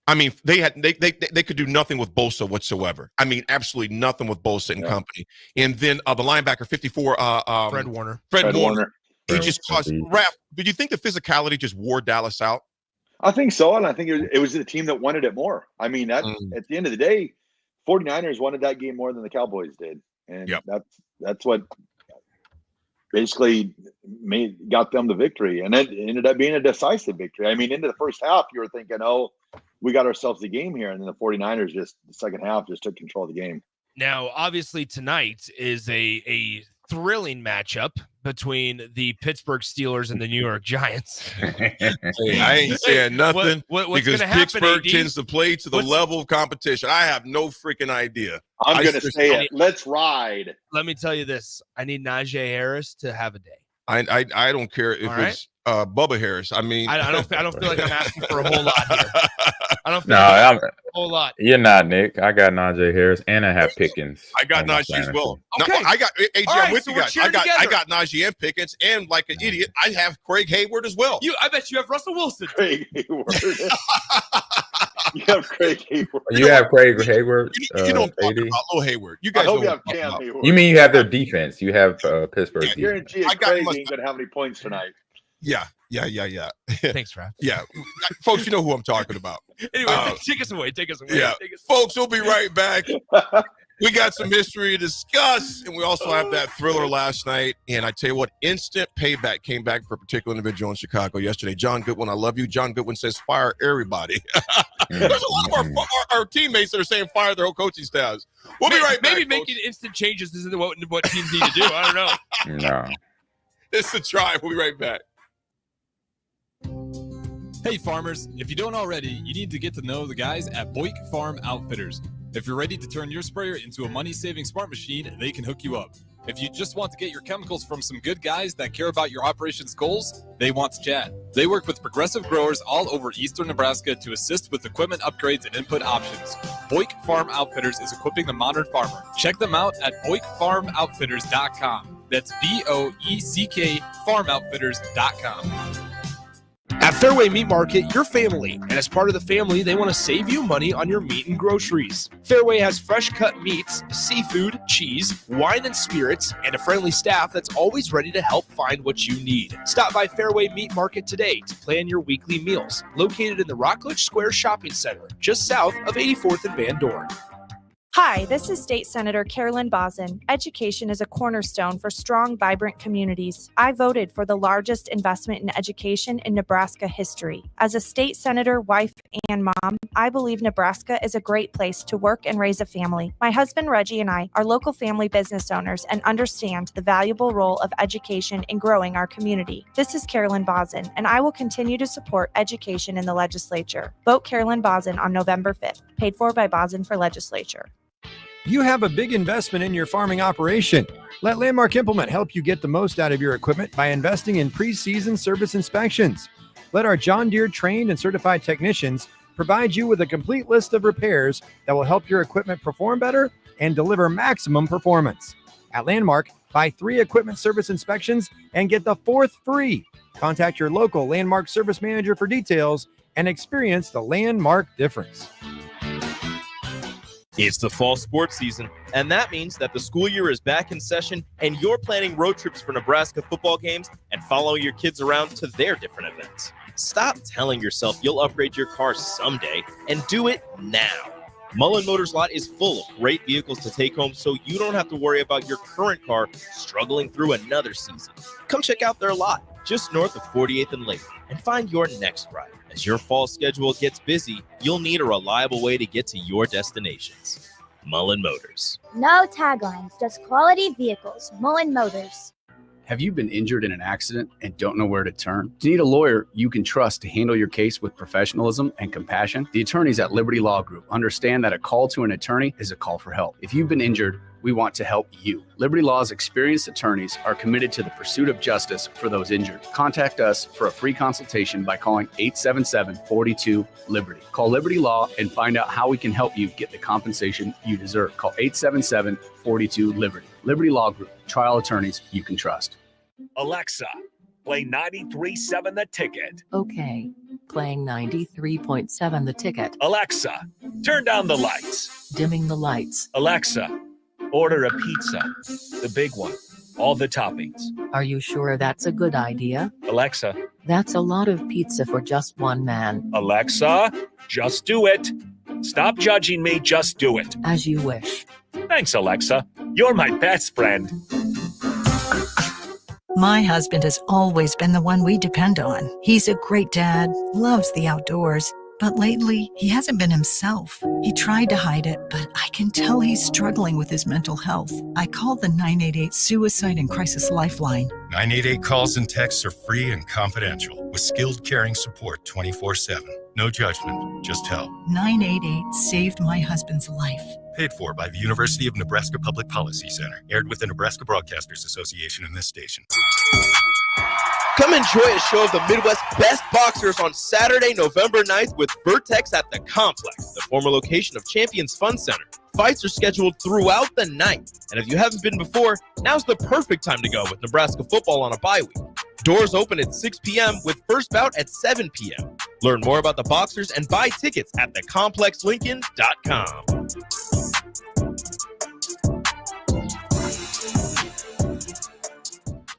I mean, they could do nothing with Bosa whatsoever. I mean, absolutely nothing with Bosa and company. And then the linebacker, 54, Fred Warner. Fred Warner. He just caused. Raff, did you think the physicality just wore Dallas out? I think so, and I think it was the team that wanted it more. I mean, at the end of the day, 49ers wanted that game more than the Cowboys did, and that's what basically got them the victory, and it ended up being a decisive victory. I mean, into the first half, you were thinking, oh, we got ourselves the game here, and then the 49ers the second half just took control of the game. Now, obviously, tonight is a thrilling matchup between the Pittsburgh Steelers and the New York Giants. Hey, I ain't saying nothing because Pittsburgh tends to play to the level of competition. I have no freaking idea. I'm going to say it. Let's ride. Let me tell you this. I need Najee Harris to have a day. I don't care if it's Bubba Harris. I mean, I don't feel like I'm asking for a whole lot here. I don't feel I'm a whole lot. You're not, Nick. I got Najee Harris and I have Pickens. I got Najee as well. Okay. No, I got AJ. I'm with you guys. I together. got Najee and Pickens, and like an idiot, I have Craig Hayward as well. I bet you have Russell Wilson. Craig Hayward. You have Craig Hayward. You have Craig Hayward. You don't talk about Lil Hayward. You guys don't have Cam Hayward. You mean you have their defense? You have Pittsburgh defense. Guarantee Craig ain't going to have any points tonight. Yeah. Thanks, Raff. Yeah, folks, you know who I'm talking about. Anyway, take us away. Yeah, folks, we'll be right back. We got some history to discuss, and we also have that thriller last night. And I tell you what, instant payback came back for a particular individual in Chicago yesterday. John Goodwin, I love you. John Goodwin says, fire everybody. There's a lot of our teammates that are saying fire their whole coaching staffs. We'll be right back. Maybe making instant changes isn't what teams need to do. I don't know. No. It's a try. We'll be right back. Hey farmers, if you don't already, you need to get to know the guys at Boyk Farm Outfitters. If you're ready to turn your sprayer into a money-saving smart machine, they can hook you up. If you just want to get your chemicals from some good guys that care about your operations goals, they want to chat. They work with progressive growers all over eastern Nebraska to assist with equipment upgrades and input options. Boyk Farm Outfitters is equipping the modern farmer. Check them out at BoykFarmOutfitters.com. That's BOECK FarmOutfitters.com. At Fairway Meat Market, your family, and as part of the family, they want to save you money on your meat and groceries. Fairway has fresh cut meats, seafood, cheese, wine and spirits, and a friendly staff that's always ready to help find what you need. Stop by Fairway Meat Market today to plan your weekly meals. Located in the Rockledge Square Shopping Center, just south of 84th and Van Dorn. Hi, this is State Senator Carolyn Bozin. Education is a cornerstone for strong, vibrant communities. I voted for the largest investment in education in Nebraska history. As a state senator, wife, and mom, I believe Nebraska is a great place to work and raise a family. My husband Reggie and I are local family business owners and understand the valuable role of education in growing our community. This is Carolyn Bozin, and I will continue to support education in the legislature. Vote Carolyn Bozin on November 5th. Paid for by Bozin for Legislature. You have a big investment in your farming operation. Let Landmark Implement help you get the most out of your equipment by investing in pre-season service inspections. Let our John Deere trained and certified technicians provide you with a complete list of repairs that will help your equipment perform better and deliver maximum performance. At Landmark, buy 3 equipment service inspections and get the 4th free. Contact your local Landmark service manager for details and experience the Landmark difference. It's the fall sports season, and that means that the school year is back in session and you're planning road trips for Nebraska football games and following your kids around to their different events. Stop telling yourself you'll upgrade your car someday and do it now. Mullen Motors Lot is full of great vehicles to take home so you don't have to worry about your current car struggling through another season. Come check out their lot just north of 48th and Lake and find your next ride. As your fall schedule gets busy, you'll need a reliable way to get to your destinations. Mullen Motors. No taglines, just quality vehicles. Mullen Motors. Have you been injured in an accident and don't know where to turn? Do you need a lawyer you can trust to handle your case with professionalism and compassion? The attorneys at Liberty Law Group understand that a call to an attorney is a call for help. If you've been injured, we want to help you. Liberty Law's experienced attorneys are committed to the pursuit of justice for those injured. Contact us for a free consultation by calling 877-42-LIBERTY. Call Liberty Law and find out how we can help you get the compensation you deserve. Call 877-42-LIBERTY. Liberty Law Group, trial attorneys you can trust. Alexa, play 93.7 The Ticket. Okay, playing 93.7 The Ticket. Alexa, turn down the lights. Dimming the lights. Alexa, order a pizza, the big one, all the toppings. Are you sure that's a good idea? Alexa. That's a lot of pizza for just one man. Alexa, just do it. Stop judging me, just do it. As you wish. Thanks, Alexa. You're my best friend. My husband has always been the one we depend on. He's a great dad, loves the outdoors, but lately he hasn't been himself. He tried to hide it, but I can tell he's struggling with his mental health. I called the 988 Suicide and Crisis Lifeline. 988 calls and texts are free and confidential with skilled caring support 24/7. No judgment, just help. 988 saved my husband's life. Paid for by the University of Nebraska Public Policy Center. Aired with the Nebraska Broadcasters Association and this station. Come enjoy a show of the Midwest's best boxers on Saturday, November 9th with Vertex at the Complex, the former location of Champions Fun Center. Fights are scheduled throughout the night, and if you haven't been before, now's the perfect time to go with Nebraska football on a bye week. Doors open at 6 p.m. with first bout at 7 p.m. Learn more about the boxers and buy tickets at thecomplexlincoln.com.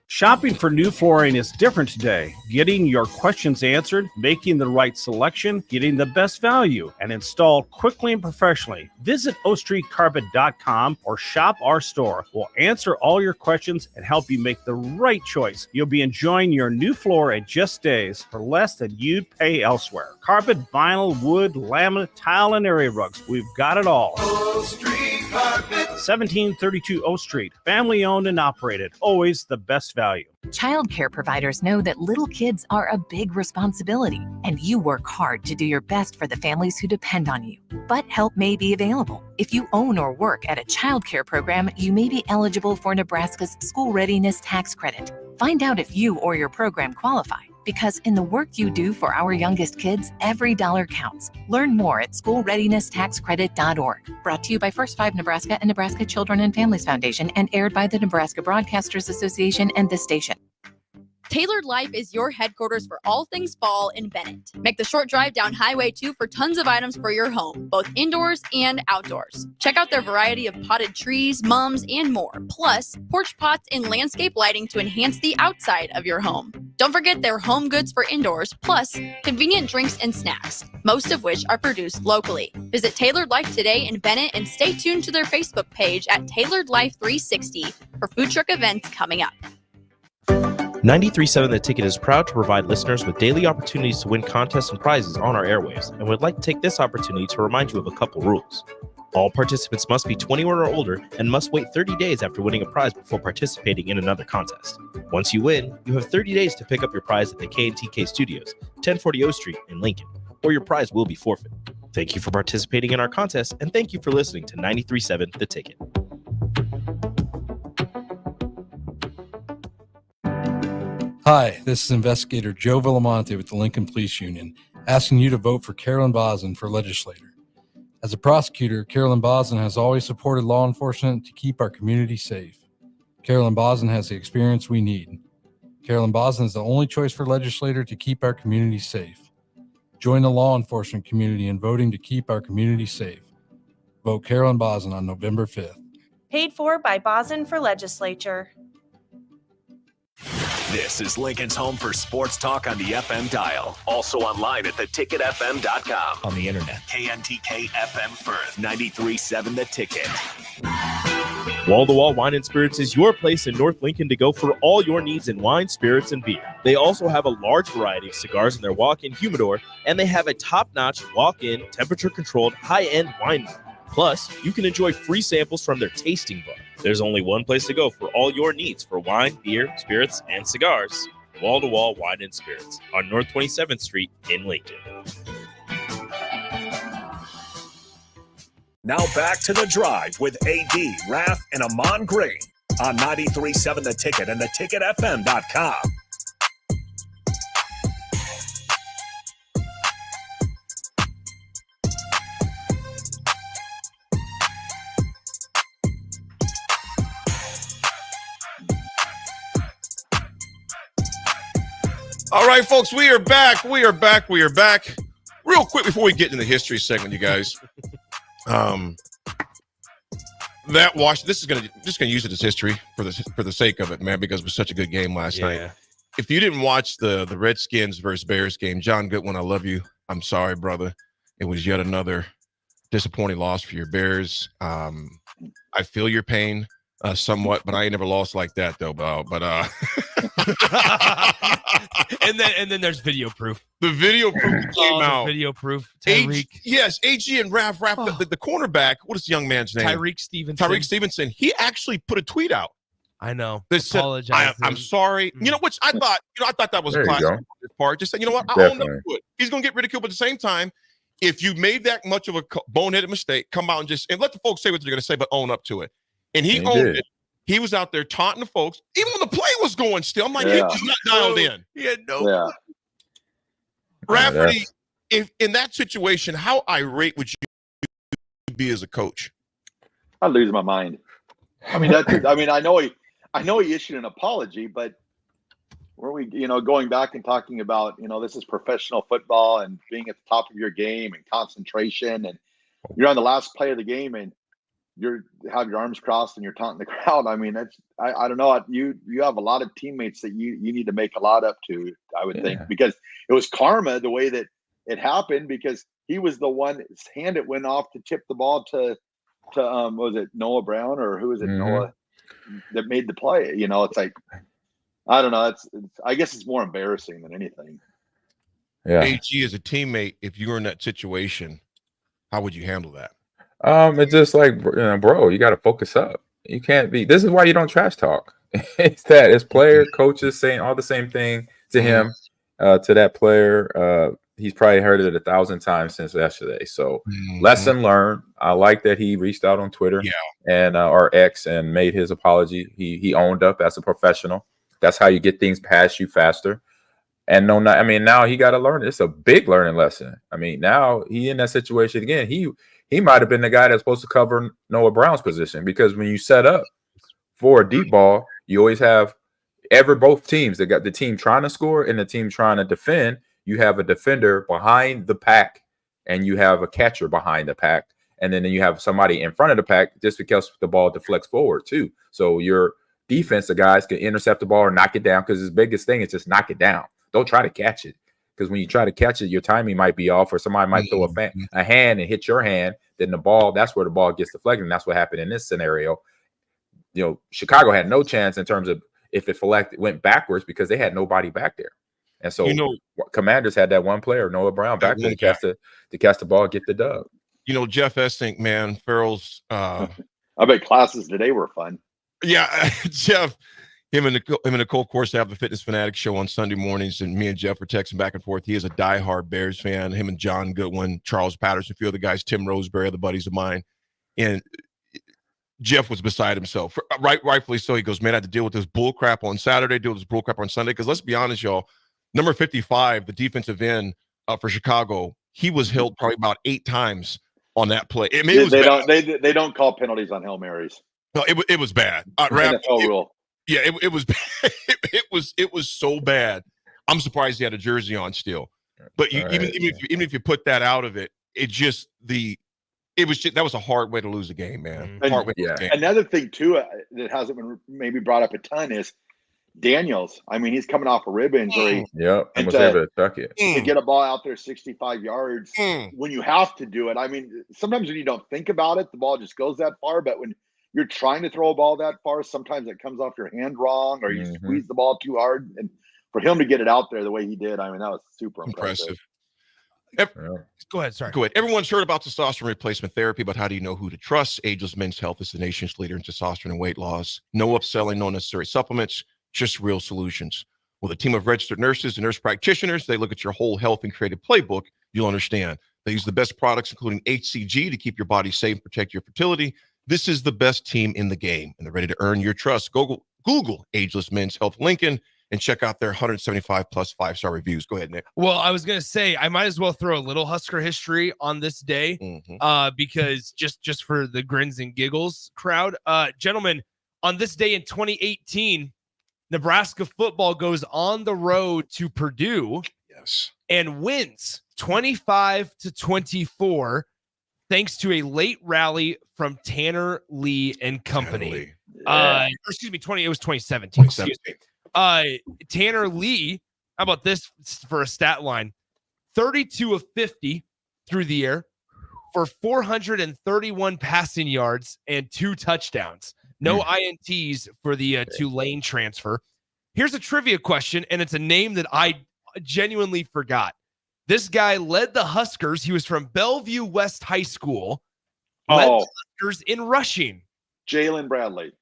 Shopping for new flooring is different today. Getting your questions answered, making the right selection, getting the best value, and installed quickly and professionally. Visit ostreetcarpet.com or shop our store. We'll answer all your questions and help you make the right choice. You'll be enjoying your new floor in just days for less than you'd pay elsewhere. Carpet, vinyl, wood, laminate, tile, and area rugs. We've got it all. O Street Carpet. 1732 O Street. Family owned and operated. Always the best value. Childcare providers know that little kids are a big responsibility, and you work hard to do your best for the families who depend on you. But help may be available. If you own or work at a childcare program, you may be eligible for Nebraska's School Readiness Tax Credit. Find out if you or your program qualify, because in the work you do for our youngest kids, every dollar counts. Learn more at schoolreadiness.taxcredit.org. Brought to you by First 5 Nebraska and Nebraska Children and Families Foundation, and aired by the Nebraska Broadcasters Association and this station. Tailored Life is your headquarters for all things fall in Bennett. Make the short drive down Highway 2 for tons of items for your home, both indoors and outdoors. Check out their variety of potted trees, mums, and more. Plus, porch pots and landscape lighting to enhance the outside of your home. Don't forget their home goods for indoors, plus convenient drinks and snacks, most of which are produced locally. Visit Tailored Life today in Bennett and stay tuned to their Facebook page at Tailored Life 360 for food truck events coming up. 93.7 The Ticket is proud to provide listeners with daily opportunities to win contests and prizes on our airwaves, and would like to take this opportunity to remind you of a couple rules. All participants must be 21 or older and must wait 30 days after winning a prize before participating in another contest. Once you win, you have 30 days to pick up your prize at the K&TK Studios, 1040 O Street in Lincoln, or your prize will be forfeit. Thank you for participating in our contest, and thank you for listening to 93.7 The Ticket. Hi, this is Investigator Joe Villamonte with the Lincoln Police Union, asking you to vote for Carolyn Bosin for legislator. As a prosecutor, Carolyn Bosin has always supported law enforcement to keep our community safe. Carolyn Bosin has the experience we need. Carolyn Bosin is the only choice for legislator to keep our community safe. Join the law enforcement community in voting to keep our community safe. Vote Carolyn Bosin on November 5th. Paid for by Bosin for Legislature. This is Lincoln's home for sports talk on the FM dial. Also online at theticketfm.com. On the internet. KNTK FM Firth, 93.7 The Ticket. Wall to Wall Wine and Spirits is your place in North Lincoln to go for all your needs in wine, spirits, and beer. They also have a large variety of cigars in their walk-in humidor, and they have a top-notch walk-in, temperature-controlled, high-end wine bar. Plus, you can enjoy free samples from their tasting bar. There's only one place to go for all your needs for wine, beer, spirits, and cigars. Wall to Wall Wine and Spirits on North 27th Street in Lincoln. Now back to The Drive with AD, Raff, and Ahman Green on 93.7 The Ticket and theticketfm.com. All right, folks, we are back. We are back. Real quick before we get into the history segment, you guys. That wash. This is just gonna use it as history for the sake of it, man, because it was such a good game last night. If you didn't watch the Redskins versus Bears game, John Goodwin, I love you. I'm sorry, brother. It was yet another disappointing loss for your Bears. I feel your pain somewhat, but I ain't never lost like that though, and then there's video proof. The video proof came out. Video proof. Tyreek. Yes, AG and Raff, the cornerback. What is the young man's name? Tyreek Stevenson. He actually put a tweet out. I know. That said, I'm sorry. You know, which I thought that was a classic on his part. Just saying, you know what? I own up to it. He's going to get ridiculed, but at the same time, if you made that much of a boneheaded mistake, come out and let the folks say what they're going to say, but own up to it. And he owned it. He was out there taunting the folks, even when the play was going still. I'm like, he was not dialed in. He had no. Rafferty, if in that situation, how irate would you be as a coach? I'd lose my mind. I mean, I know he issued an apology, but were we, going back and talking about, this is professional football and being at the top of your game and concentration, and you're on the last play of the game and you have your arms crossed and you're taunting the crowd. I mean, I don't know. You have a lot of teammates that you need to make a lot up to, I would think, because it was karma the way that it happened, because he was the one, his hand it went off to tip the ball to was it Noah Brown or who was it, Noah, that made the play? It's like, I don't know. It's I guess it's more embarrassing than anything. Yeah. AG, as a teammate, if you were in that situation, how would you handle that? It's just like, bro, you got to focus up. You can't be. This is why you don't trash talk. It's players, coaches saying all the same thing to him, to that player. He's probably heard it 1,000 times since yesterday. So lesson learned. I like that he reached out on Twitter and or X and made his apology. He owned up as a professional. That's how you get things past you faster. And now he got to learn. It's a big learning lesson. I mean, now he in that situation again. He might have been the guy that's supposed to cover Noah Brown's position, because when you set up for a deep ball, you always have both teams. They got the team trying to score and the team trying to defend. You have a defender behind the pack and you have a catcher behind the pack. And then you have somebody in front of the pack just because the ball deflects forward too. So your defense, the guys can intercept the ball or knock it down, because his biggest thing is just knock it down. Don't try to catch it. Because when you try to catch it, your timing might be off, or somebody might throw a hand and hit your hand. Then that's where the ball gets deflected. And that's what happened in this scenario. Chicago had no chance in terms of if it went backwards, because they had nobody back there. And so Commanders had that one player, Noah Brown, back there to catch the ball, get the dub. Jeff Essink, man, Farrell's. I bet classes today were fun. Yeah, Jeff. Him and Nicole, of course, have the Fitness Fanatic show on Sunday mornings, and me and Jeff are texting back and forth. He is a diehard Bears fan. Him and John Goodwin, Charles Patterson, a few other guys, Tim Roseberry, other buddies of mine. And Jeff was beside himself, rightfully so. He goes, man, I had to deal with this bull crap on Saturday, deal with this bull crap on Sunday. Because let's be honest, y'all, number 55, the defensive end for Chicago, he was held probably about 8 times on that play. I mean, they don't call penalties on Hail Marys. No, it was bad. NFL rule. Yeah, it was bad. It was so bad. I'm surprised he had a jersey on still. But even if you put that out of it, that was a hard way to lose a game, man. Hard way to lose a game. Another thing too that hasn't been maybe brought up a ton is Daniels. I mean, he's coming off a rib injury. And was able to tuck it. To get a ball out there 65 yards when you have to do it. I mean, sometimes when you don't think about it, the ball just goes that far. But when you're trying to throw a ball that far, sometimes it comes off your hand wrong, or you squeeze the ball too hard. And for him to get it out there the way he did, I mean, that was super impressive. Go ahead. Sorry. Go ahead. Everyone's heard about testosterone replacement therapy, but how do you know who to trust? Ageless Men's Health is the nation's leader in testosterone and weight loss. No upselling, no necessary supplements, just real solutions. With a team of registered nurses and nurse practitioners, they look at your whole health and create a playbook you'll understand. They use the best products, including HCG, to keep your body safe and protect your fertility. This is the best team in the game, and they're ready to earn your trust. Google Ageless Men's Health Lincoln and check out their 175 plus 5-star reviews. Go ahead, Nick. Well, I was gonna say I might as well throw a little Husker history on this day, because just for the grins and giggles crowd, gentlemen, on this day in 2018, Nebraska football goes on the road to Purdue, and wins 25-24, thanks to a late rally from Tanner Lee and company. Excuse me, 2017. Excuse me. Tanner Lee, how about this for a stat line? 32 of 50 through the air for 431 passing yards and 2 touchdowns. No INTs for the Tulane transfer. Here's a trivia question, and it's a name that I genuinely forgot. This guy led the Huskers. He was from Bellevue West High School. Led the Huskers in rushing. Jalen Bradley.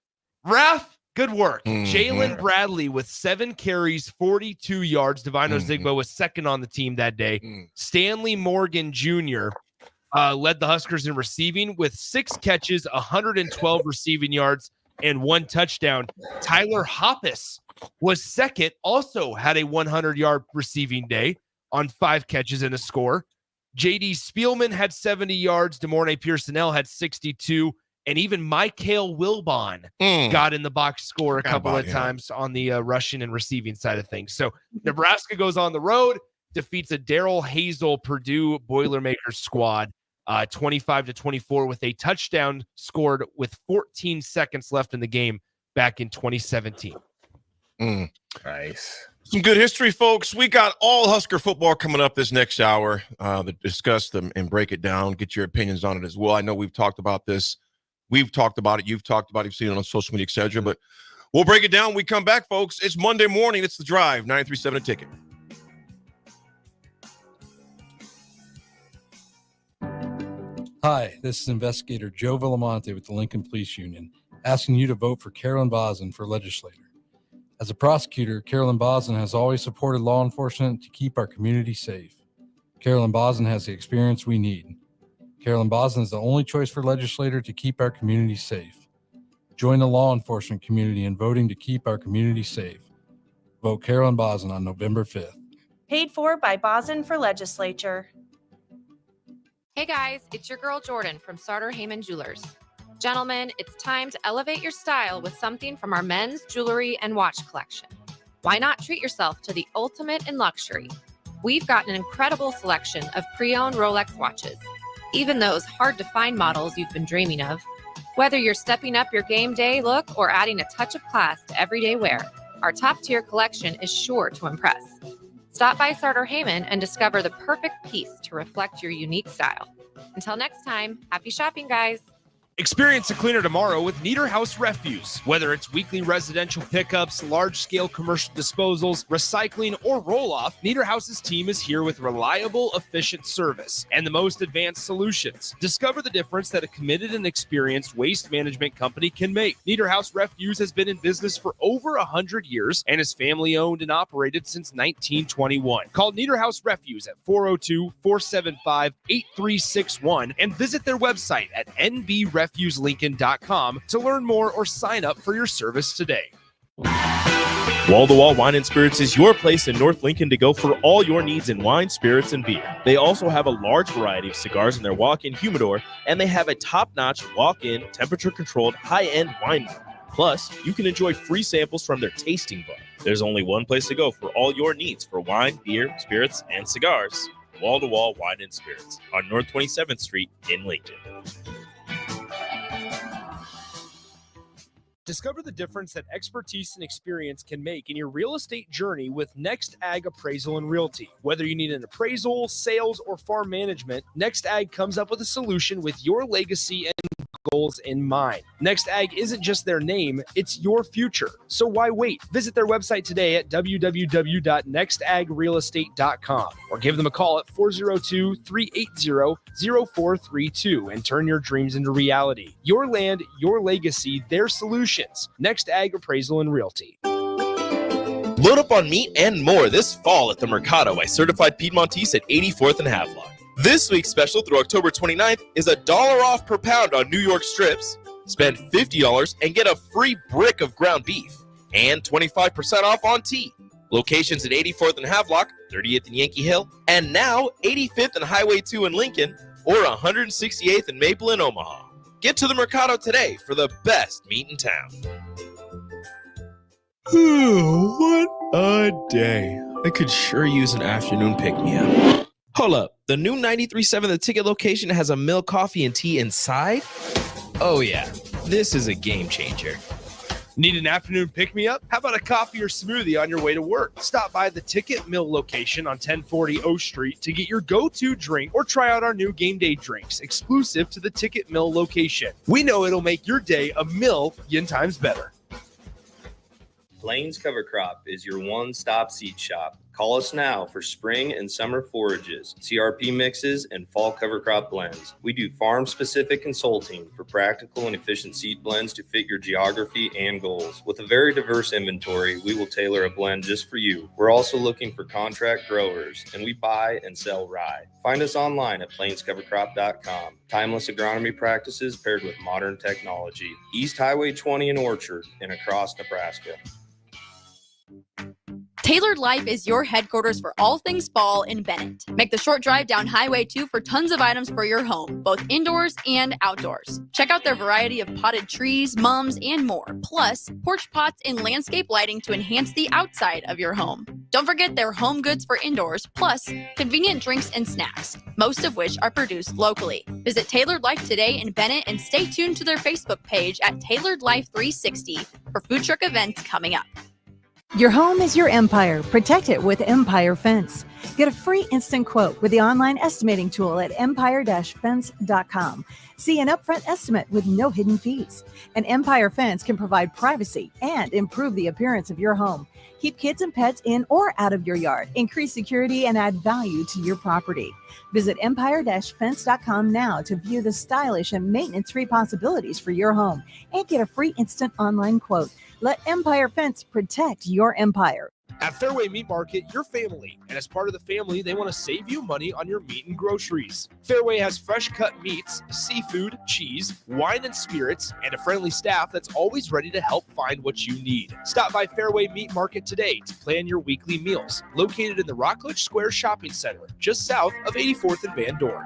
Raff, good work. Jalen Bradley with 7 carries, 42 yards. Divino Zigbo was second on the team that day. Stanley Morgan Jr. Led the Huskers in receiving with 6 catches, 112 receiving yards, and 1 touchdown. Tyler Hoppus was second, also had a 100-yard receiving day on 5 catches and a score. J.D. Spielman had 70 yards. DeMornay Pearsonell had 62. And even Michael Wilbon got in the box score a couple of times on the rushing and receiving side of things. So Nebraska goes on the road, defeats a Darrell Hazel Purdue Boilermakers squad 25-24 with a touchdown scored with 14 seconds left in the game back in 2017. Nice. Some good history, folks. We got all Husker football coming up this next hour to discuss them and break it down, get your opinions on it as well. I know we've talked about this. We've talked about it. You've talked about it. You've seen it on social media, etc. But we'll break it down when we come back, folks. It's Monday morning. It's The Drive, 937 A Ticket. Hi, this is Investigator Joe Villamonte with the Lincoln Police Union, asking you to vote for Carolyn Bosin for legislator. As a prosecutor, Carolyn Bosin has always supported law enforcement to keep our community safe. Carolyn Bosin has the experience we need. Carolyn Bosin is the only choice for legislator to keep our community safe. Join the law enforcement community in voting to keep our community safe. Vote Carolyn Bosin on November 5th. Paid for by Bosin for Legislature. Hey guys, it's your girl Jordan from Sartor Heyman Jewelers. Gentlemen, it's time to elevate your style with something from our men's jewelry and watch collection. Why not treat yourself to the ultimate in luxury? We've got an incredible selection of pre-owned Rolex watches, even those hard-to-find models you've been dreaming of. Whether you're stepping up your game day look or adding a touch of class to everyday wear, our top-tier collection is sure to impress. Stop by Sartor Heyman and discover the perfect piece to reflect your unique style. Until next time, happy shopping, guys. Experience a cleaner tomorrow with Niederhaus Refuse. Whether it's weekly residential pickups, large-scale commercial disposals, recycling, or roll-off, Niederhaus's team is here with reliable, efficient service and the most advanced solutions. Discover the difference that a committed and experienced waste management company can make. Niederhaus Refuse has been in business for over 100 years and is family-owned and operated since 1921. Call Niederhaus Refuse at 402-475-8361 and visit their website at nbrefuselincoln.com to learn more or sign up for your service today. Wall to Wall Wine and Spirits is your place in North Lincoln to go for all your needs in wine, spirits, and beer. They also have a large variety of cigars in their walk-in humidor, and they have a top-notch walk-in, temperature-controlled, high-end wine bar. Plus, you can enjoy free samples from their tasting bar. There's only one place to go for all your needs for wine, beer, spirits, and cigars. Wall to Wall Wine and Spirits on North 27th Street in Lincoln. Discover the difference that expertise and experience can make in your real estate journey with Next Ag Appraisal and Realty. Whether you need an appraisal, sales, or farm management, Next Ag comes up with a solution with your legacy and goals in mind. Next Ag isn't just their name, it's your future. So why wait? Visit their website today at www.nextagrealestate.com or give them a call at 402-380-0432 and turn your dreams into reality. Your land, your legacy, their solutions. Next Ag Appraisal and Realty. Load up on meat and more this fall at the Mercado by Certified Piedmontese at 84th and Havelock. This week's special through October 29th is $1 off per pound on New York strips. Spend $50 and get a free brick of ground beef and 25% off on tea. Locations at 84th and Havelock, 30th and Yankee Hill, and now 85th and Highway 2 in Lincoln, or 168th and Maple in Omaha. Get to the Mercado today for the best meat in town. What a day. I could sure use an afternoon pick-me-up. Hold up. The new 93.7 The Ticket location has a milk, coffee, and tea inside? Oh yeah, this is a game changer. Need an afternoon pick-me-up? How about a coffee or smoothie on your way to work? Stop by the Ticket Mill location on 1040 O Street to get your go-to drink or try out our new game day drinks exclusive to the Ticket Mill location. We know it'll make your day a million times better. Plains Cover Crop is your one-stop seed shop. Call us now for spring and summer forages, CRP mixes, and fall cover crop blends. We do farm-specific consulting for practical and efficient seed blends to fit your geography and goals. With a very diverse inventory, we will tailor a blend just for you. We're also looking for contract growers, and we buy and sell rye. Find us online at plainscovercrop.com. Timeless agronomy practices paired with modern technology. East Highway 20 in Orchard and across Nebraska. Tailored Life is your headquarters for all things fall in Bennett. Make the short drive down Highway 2 for tons of items for your home, both indoors and outdoors. Check out their variety of potted trees, mums, and more. Plus, porch pots and landscape lighting to enhance the outside of your home. Don't forget their home goods for indoors, plus convenient drinks and snacks, most of which are produced locally. Visit Tailored Life today in Bennett and stay tuned to their Facebook page at Tailored Life 360 for food truck events coming up. Your home is your empire. Protect it with Empire Fence. Get a free instant quote with the online estimating tool at empire-fence.com. See an upfront estimate with no hidden fees. An Empire Fence can provide privacy and improve the appearance of your home. Keep kids and pets in or out of your yard. Increase security and add value to your property. Visit empire-fence.com now to view the stylish and maintenance-free possibilities for your home and get a free instant online quote. Let Empire Fence protect your empire. At Fairway Meat Market, you're family, and as part of the family, they want to save you money on your meat and groceries. Fairway has fresh cut meats, seafood, cheese, wine and spirits, and a friendly staff that's always ready to help find what you need. Stop by Fairway Meat Market today to plan your weekly meals. Located in the Rockledge Square Shopping Center, just south of 84th and Van Dorn.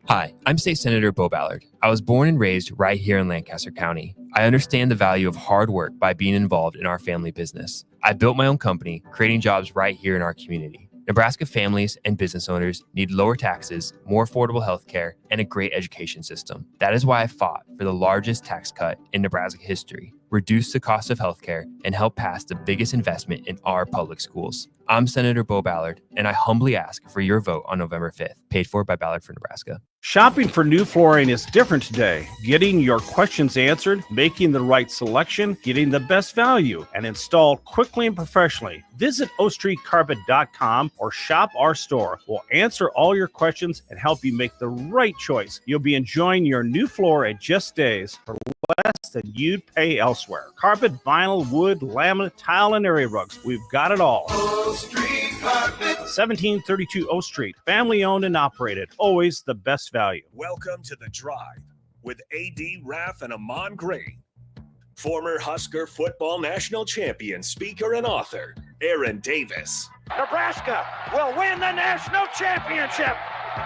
Hi, I'm State Senator Bo Ballard. I was born and raised right here in Lancaster County. I understand the value of hard work by being involved in our family business. I built my own company, creating jobs right here in our community. Nebraska families and business owners need lower taxes, more affordable health care, and a great education system. That is why I fought for the largest tax cut in Nebraska history, reduce the cost of healthcare, and help pass the biggest investment in our public schools. I'm Senator Bo Ballard, and I humbly ask for your vote on November 5th, paid for by Ballard for Nebraska. Shopping for new flooring is different today. Getting your questions answered, making the right selection, getting the best value, and installed quickly and professionally. Visit ostreetcarpet.com or shop our store. We'll answer all your questions and help you make the right choice. You'll be enjoying your new floor in just days for less than you'd pay elsewhere. Carpet, vinyl, wood, laminate, tile, and area rugs. We've got it all. O Street Carpet. 1732 O Street. Family owned and operated. Always the best value. Welcome to The Drive with AD Raff and Ahman Green. Former Husker football national champion, speaker, and author, Aaron Davis. Nebraska will win the national championship.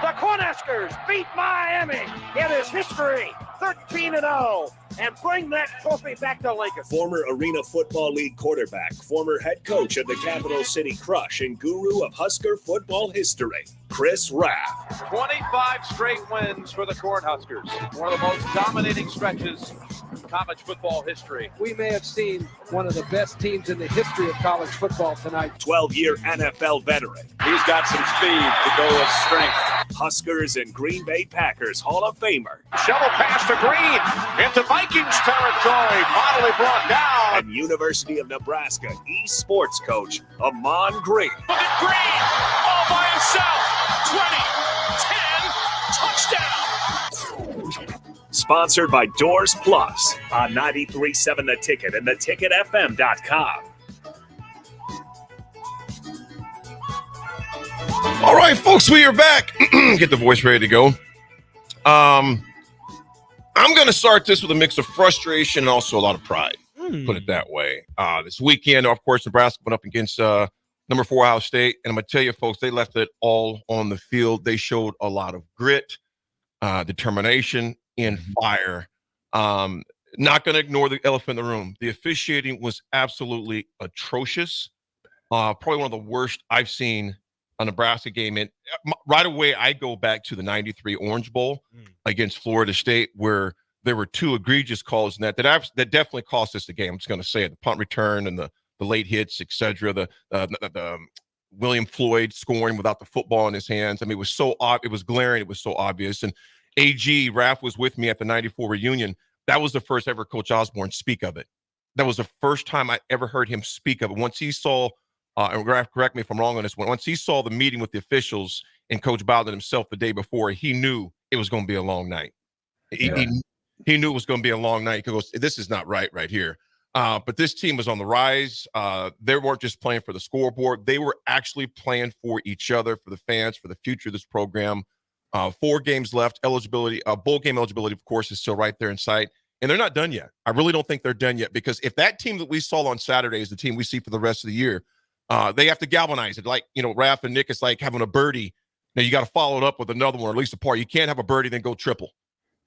The Cornhuskers beat Miami. It is history, 13-0, and bring that trophy back to Lincoln. Former Arena Football League quarterback, former head coach of the Capital City Crush, and guru of Husker football history, Chris Raff. 25 straight wins for the Cornhuskers. One of the most dominating stretches in college football history. We may have seen one of the best teams in the history of college football tonight. 12-year NFL veteran. He's got some speed to go with strength. Huskers and Green Bay Packers Hall of Famer. Shovel pass to Green into Vikings territory. Finally brought down. And University of Nebraska eSports coach, Ahman Green. Look at Green all by himself. 20, 10, touchdown. Sponsored by Doors Plus on 93.7 The Ticket and theticketfm.com. All right, folks, we are back. Get the voice ready to go. I'm going to start this with a mix of frustration and also a lot of pride. Put it that way. This weekend, of course, Nebraska went up against number 4 Ohio State. And I'm going to tell you, folks, they left it all on the field. They showed a lot of grit, determination, and fire. Not going to ignore the elephant in the room. The officiating was absolutely atrocious. Probably one of the worst I've seen a Nebraska game. And right away, I go back to the 93 Orange Bowl against Florida State, where there were 2 egregious calls in that definitely cost us the game. I'm just going to say it. The punt return and the late hits, etc. The William Floyd scoring without the football in his hands. I mean, it was so it was glaring. It was so obvious. And AG, Raff was with me at the 94 reunion. That was the first ever Coach Osborne speak of it. That was the first time I ever heard him speak of it. Once he saw, and Raff, correct me if I'm wrong on this one, once he saw the meeting with the officials and Coach Bowden himself the day before, he knew it was going to be a long night. He knew it was going to be a long night. He goes, this is not right here. But this team was on the rise. They weren't just playing for the scoreboard. They were actually playing for each other, for the fans, for the future of this program. 4 games left. Eligibility, bowl game eligibility, of course, is still right there in sight. And they're not done yet. I really don't think they're done yet, because if that team that we saw on Saturday is the team we see for the rest of the year, they have to galvanize it. Like, Raff and Nick, it's like having a birdie. Now you got to follow it up with another one, or at least a par. You can't have a birdie then go triple.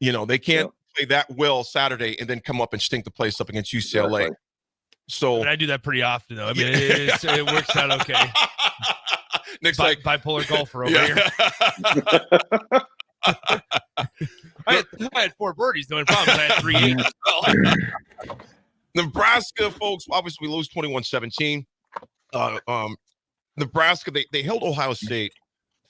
They can't play that well Saturday and then come up and stink the place up against UCLA. Exactly. So I do that pretty often, though. I mean, it works out okay. Nick's like bipolar golfer over here. I had 4 birdies, no problem. I had 3 8s. Nebraska, folks, obviously we lose 21-17. Nebraska, they held Ohio State,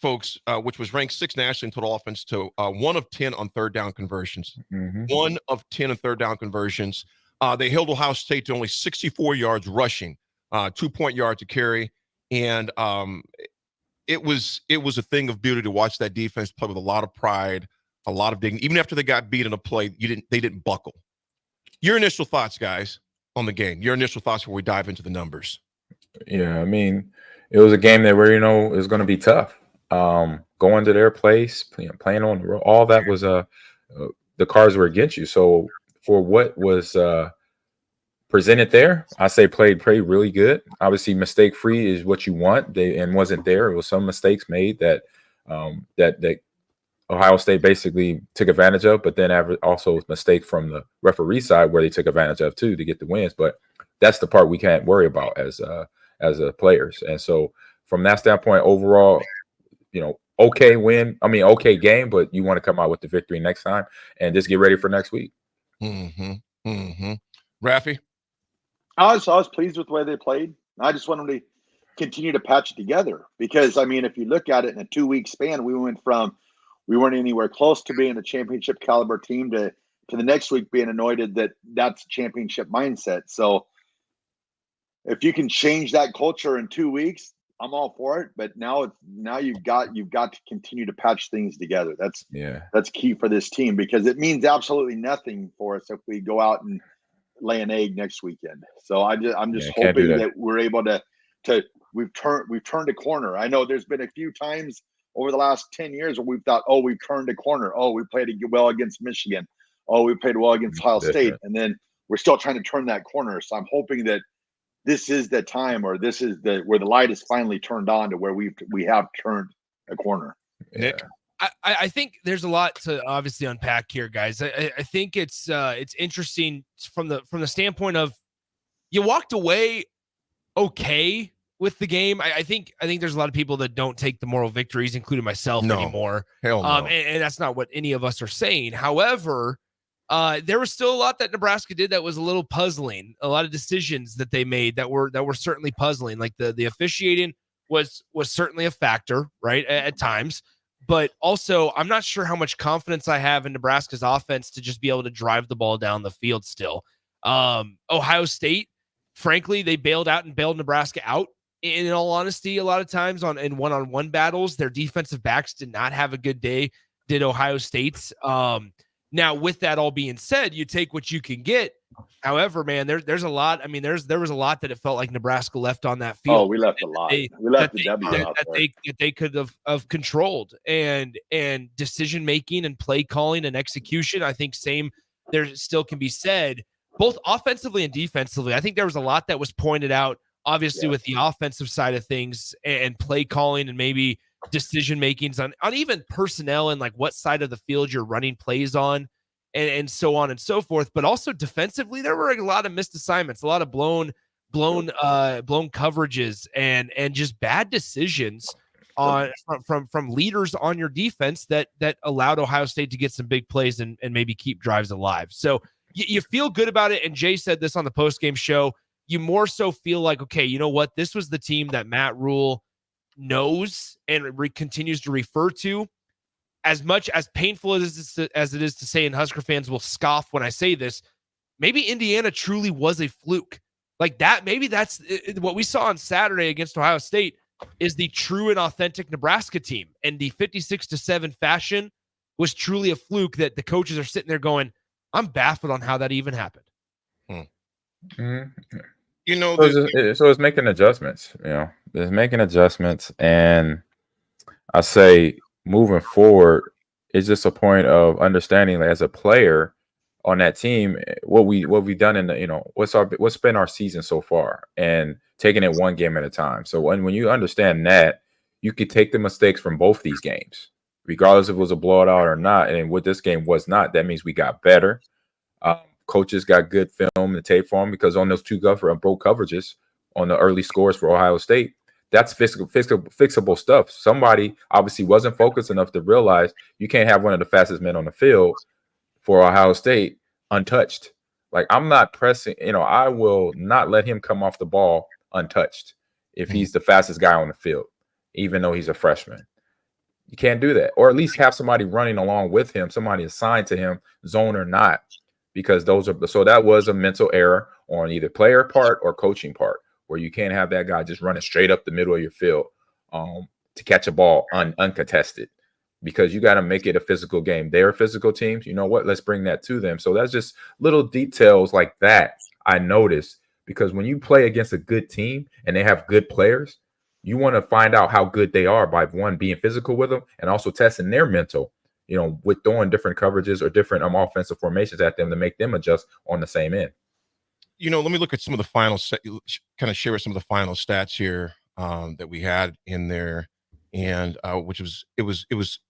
folks, which was ranked 6th nationally in total offense, to 1 of 10 on third down conversions. 1 of 10 on third down conversions. They held Ohio State to only 64 yards rushing, 2-point yards to carry. And it was a thing of beauty to watch that defense play with a lot of pride, a lot of dignity. Even after they got beat in a play, they didn't buckle. Your initial thoughts, guys, on the game. Your initial thoughts before we dive into the numbers. Yeah, I mean, it was a game that where it was going to be tough. Going to their place, playing on the road, all that was the cards were against you. So for what was presented there, I say played really good. Obviously, mistake free is what you want. And wasn't there. It was some mistakes made that that Ohio State basically took advantage of, but then also mistake from the referee side where they took advantage of too to get the wins. But that's the part we can't worry about as players. And so from that standpoint, overall, okay win. I mean, okay game, but you want to come out with the victory next time and just get ready for next week. Raffy? I was pleased with the way they played. I just want them to continue to patch it together, because, I mean, if you look at it in a 2-week span, we went from we weren't anywhere close to being a championship caliber team to the next week being anointed that's a championship mindset. So if you can change that culture in 2 weeks, I'm all for it. But now you've got to continue to patch things together. That's key for this team, because it means absolutely nothing for us if we go out and lay an egg next weekend. So I'm just hoping that we're able to we've turned a corner. I know there's been a few times over the last 10 years where we've thought, oh, we've turned a corner. Oh, we played well against Michigan. Oh, we played well against Ohio State. And then we're still trying to turn that corner. So I'm hoping that this is the time, or this is where the light is finally turned on to where we have turned a corner. Nick? I think there's a lot to obviously unpack here, guys. I think it's interesting from the standpoint of you walked away okay with the game. I think there's a lot of people that don't take the moral victories, including myself, anymore. Hell no. And that's not what any of us are saying. However, there was still a lot that Nebraska did that was a little puzzling. A lot of decisions that they made that were certainly puzzling. Like the officiating was certainly a factor, right, at times. But also, I'm not sure how much confidence I have in Nebraska's offense to just be able to drive the ball down the field still. Ohio State, frankly, they bailed Nebraska out. In all honesty, a lot of times in one-on-one battles, their defensive backs did not have a good day, did Ohio State's. Now, with that all being said, you take what you can get. However, man, there's a lot. I mean, there was a lot that it felt like Nebraska left on that field. Oh, we left a lot. We left the W out there. That they could have controlled, and decision making and play calling and execution. I think there still can be said both offensively and defensively. I think there was a lot that was pointed out, obviously, with the offensive side of things and play calling and maybe decision makings on even personnel and like what side of the field you're running plays on. And so on and so forth, but also defensively, there were a lot of missed assignments, a lot of blown coverages, and just bad decisions from leaders on your defense that allowed Ohio State to get some big plays and maybe keep drives alive. So you feel good about it. And Jay said this on the postgame show. You more so feel like, okay, you know what? This was the team that Matt Rule knows and continues to refer to. As much as painful as it is to say, and Husker fans will scoff when I say this, maybe Indiana truly was a fluke. Like that, maybe that's what we saw on Saturday against Ohio State is the true and authentic Nebraska team. And the 56-7 fashion was truly a fluke that the coaches are sitting there going, I'm baffled on how that even happened. You know, so it's making adjustments. You know, it's making adjustments, and I say, moving forward, it's just a point of understanding that as a player on that team, what we've done in the, what's been our season so far, and taking it one game at a time. So when you understand that, you could take the mistakes from both these games, regardless if it was a blowout or not. And what this game was not, that means we got better. Coaches got good film and tape for them, because on those two broke coverages on the early scores for Ohio State, that's fixable stuff. Somebody obviously wasn't focused enough to realize you can't have one of the fastest men on the field for Ohio State untouched. Like, I'm not pressing, I will not let him come off the ball untouched if he's the fastest guy on the field, even though he's a freshman. You can't do that. Or at least have somebody running along with him, somebody assigned to him, zone or not, because that was a mental error on either player part or coaching part, where you can't have that guy just running straight up the middle of your field to catch a ball uncontested, because you got to make it a physical game. They're physical teams. You know what? Let's bring that to them. So that's just little details like that I noticed, because when you play against a good team and they have good players, you want to find out how good they are by, one, being physical with them, and also testing their mental, with throwing different coverages or different offensive formations at them to make them adjust on the same end. Let me look at some of the final, kind of share some of the final stats here that we had in there, and which was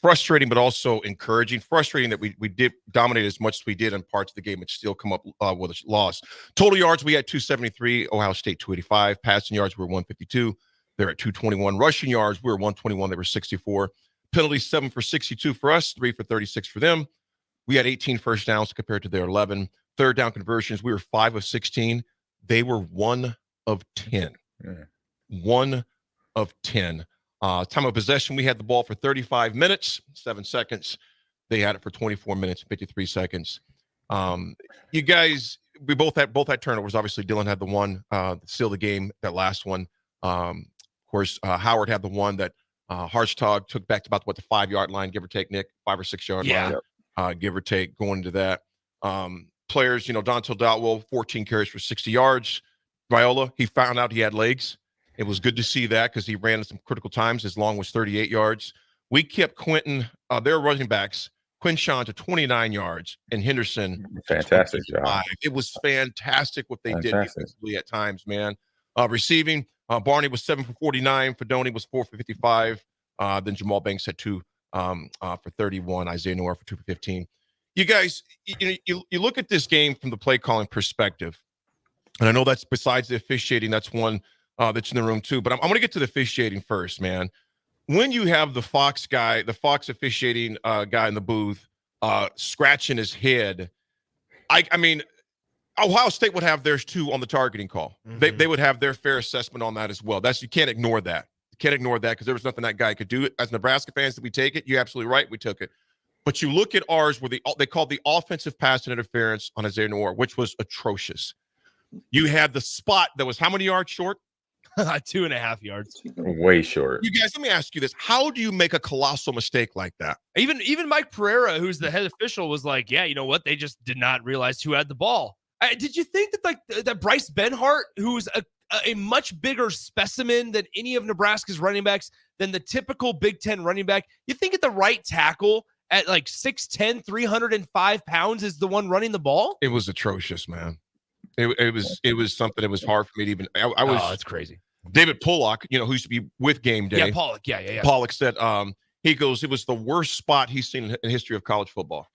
frustrating, but also encouraging. Frustrating that we did dominate as much as we did in parts of the game, and still come up with a loss. Total yards, we had 273. Ohio State 285. Passing yards, we were 152. They're at 221. Rushing yards, we were 121. They were 64. Penalties, 7 for 62 for us, 3 for 36 for them. We had 18 first downs compared to their 11. Third down conversions, we were 5 of 16. They were 1 of 10. 1 of 10. Time of possession, we had the ball for 35 minutes, 7 seconds. They had it for 24 minutes, 53 seconds. You guys, we both had turnovers. Obviously, Dylan had the one seal the game, that last one. Of course, Howard had the one that Hartog took back to about the 5-yard line, give or take, Nick, 5 or 6 yard line, give or take, going into that. Players, Dontel Dotwell, 14 carries for 60 yards. Viola, he found out he had legs. It was good to see that, because he ran at some critical times. His long was 38 yards. We kept Quentin, their running backs, Quinshawn to 29 yards, and Henderson. Fantastic job. It was fantastic what they did defensively at times, man. Receiving, Barney was 7 for 49. Fedoni was 4 for 55. Then Jamal Banks had 2 for 31. Isaiah Noir for 2 for 15. You guys, you look at this game from the play calling perspective, and I know that's besides the officiating, that's one that's in the room too. But I'm going to get to the officiating first, man. When you have the Fox officiating guy in the booth scratching his head, I mean, Ohio State would have theirs too on the targeting call. Mm-hmm. They would have their fair assessment on that as well. You can't ignore that. Can't ignore that because there was nothing that guy could do. As Nebraska fans, did we take it? You're absolutely right. We took it. But you look at ours where they called the offensive pass interference on Isaiah Noor, which was atrocious. You had the spot that was how many yards short? 2.5 yards. Way short. You guys, let me ask you this. How do you make a colossal mistake like that? Even Mike Pereira, who's the head official, was like, yeah, you know what? They just did not realize who had the ball. Did you think that that Bryce Benhart, who's a much bigger specimen than any of Nebraska's running backs, than the typical Big Ten running back, you think at the right tackle at like 6'10", 305 pounds is the one running the ball? It was atrocious, man. It was something that was hard for me to even. I was. Oh, it's crazy. David Pollock, who used to be with Game Day. Yeah, Pollock. Yeah. Pollock said, he goes, it was the worst spot he's seen in the history of college football.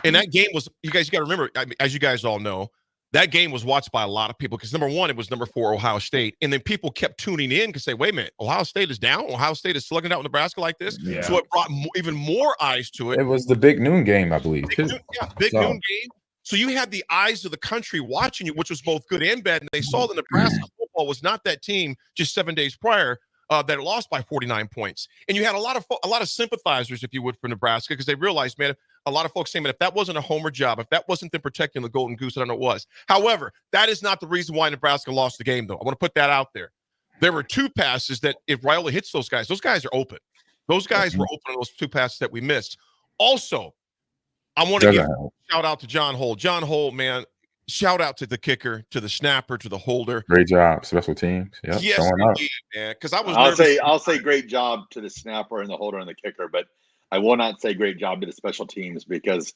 And that game was, you got to remember, as you guys all know, that game was watched by a lot of people because number one, it was number 4 Ohio State, and then people kept tuning in to say, "Wait a minute, Ohio State is down. Ohio State is slugging out with Nebraska like this." Yeah. So it brought even more eyes to it. It was the big noon game, I believe. Big noon game. So you had the eyes of the country watching you, which was both good and bad. And they saw that Nebraska football was not that team just 7 days prior that lost by 49 points. And you had a lot of sympathizers, if you would, for Nebraska because they realized, man, a lot of folks saying, man, if that wasn't a homer job, if that wasn't them protecting the Golden Goose, I don't know what was. However, that is not the reason why Nebraska lost the game, though. I want to put that out there. There were 2 passes that if Raiola hits those guys are open. Those guys were open on those 2 passes that we missed. Also, I want to give a shout out to John Holt. John Holt, man, shout out to the kicker, to the snapper, to the holder. Great job, special teams. Yep, yes, indeed, man. Because I'll say great job to the snapper and the holder and the kicker, but I will not say great job to the special teams because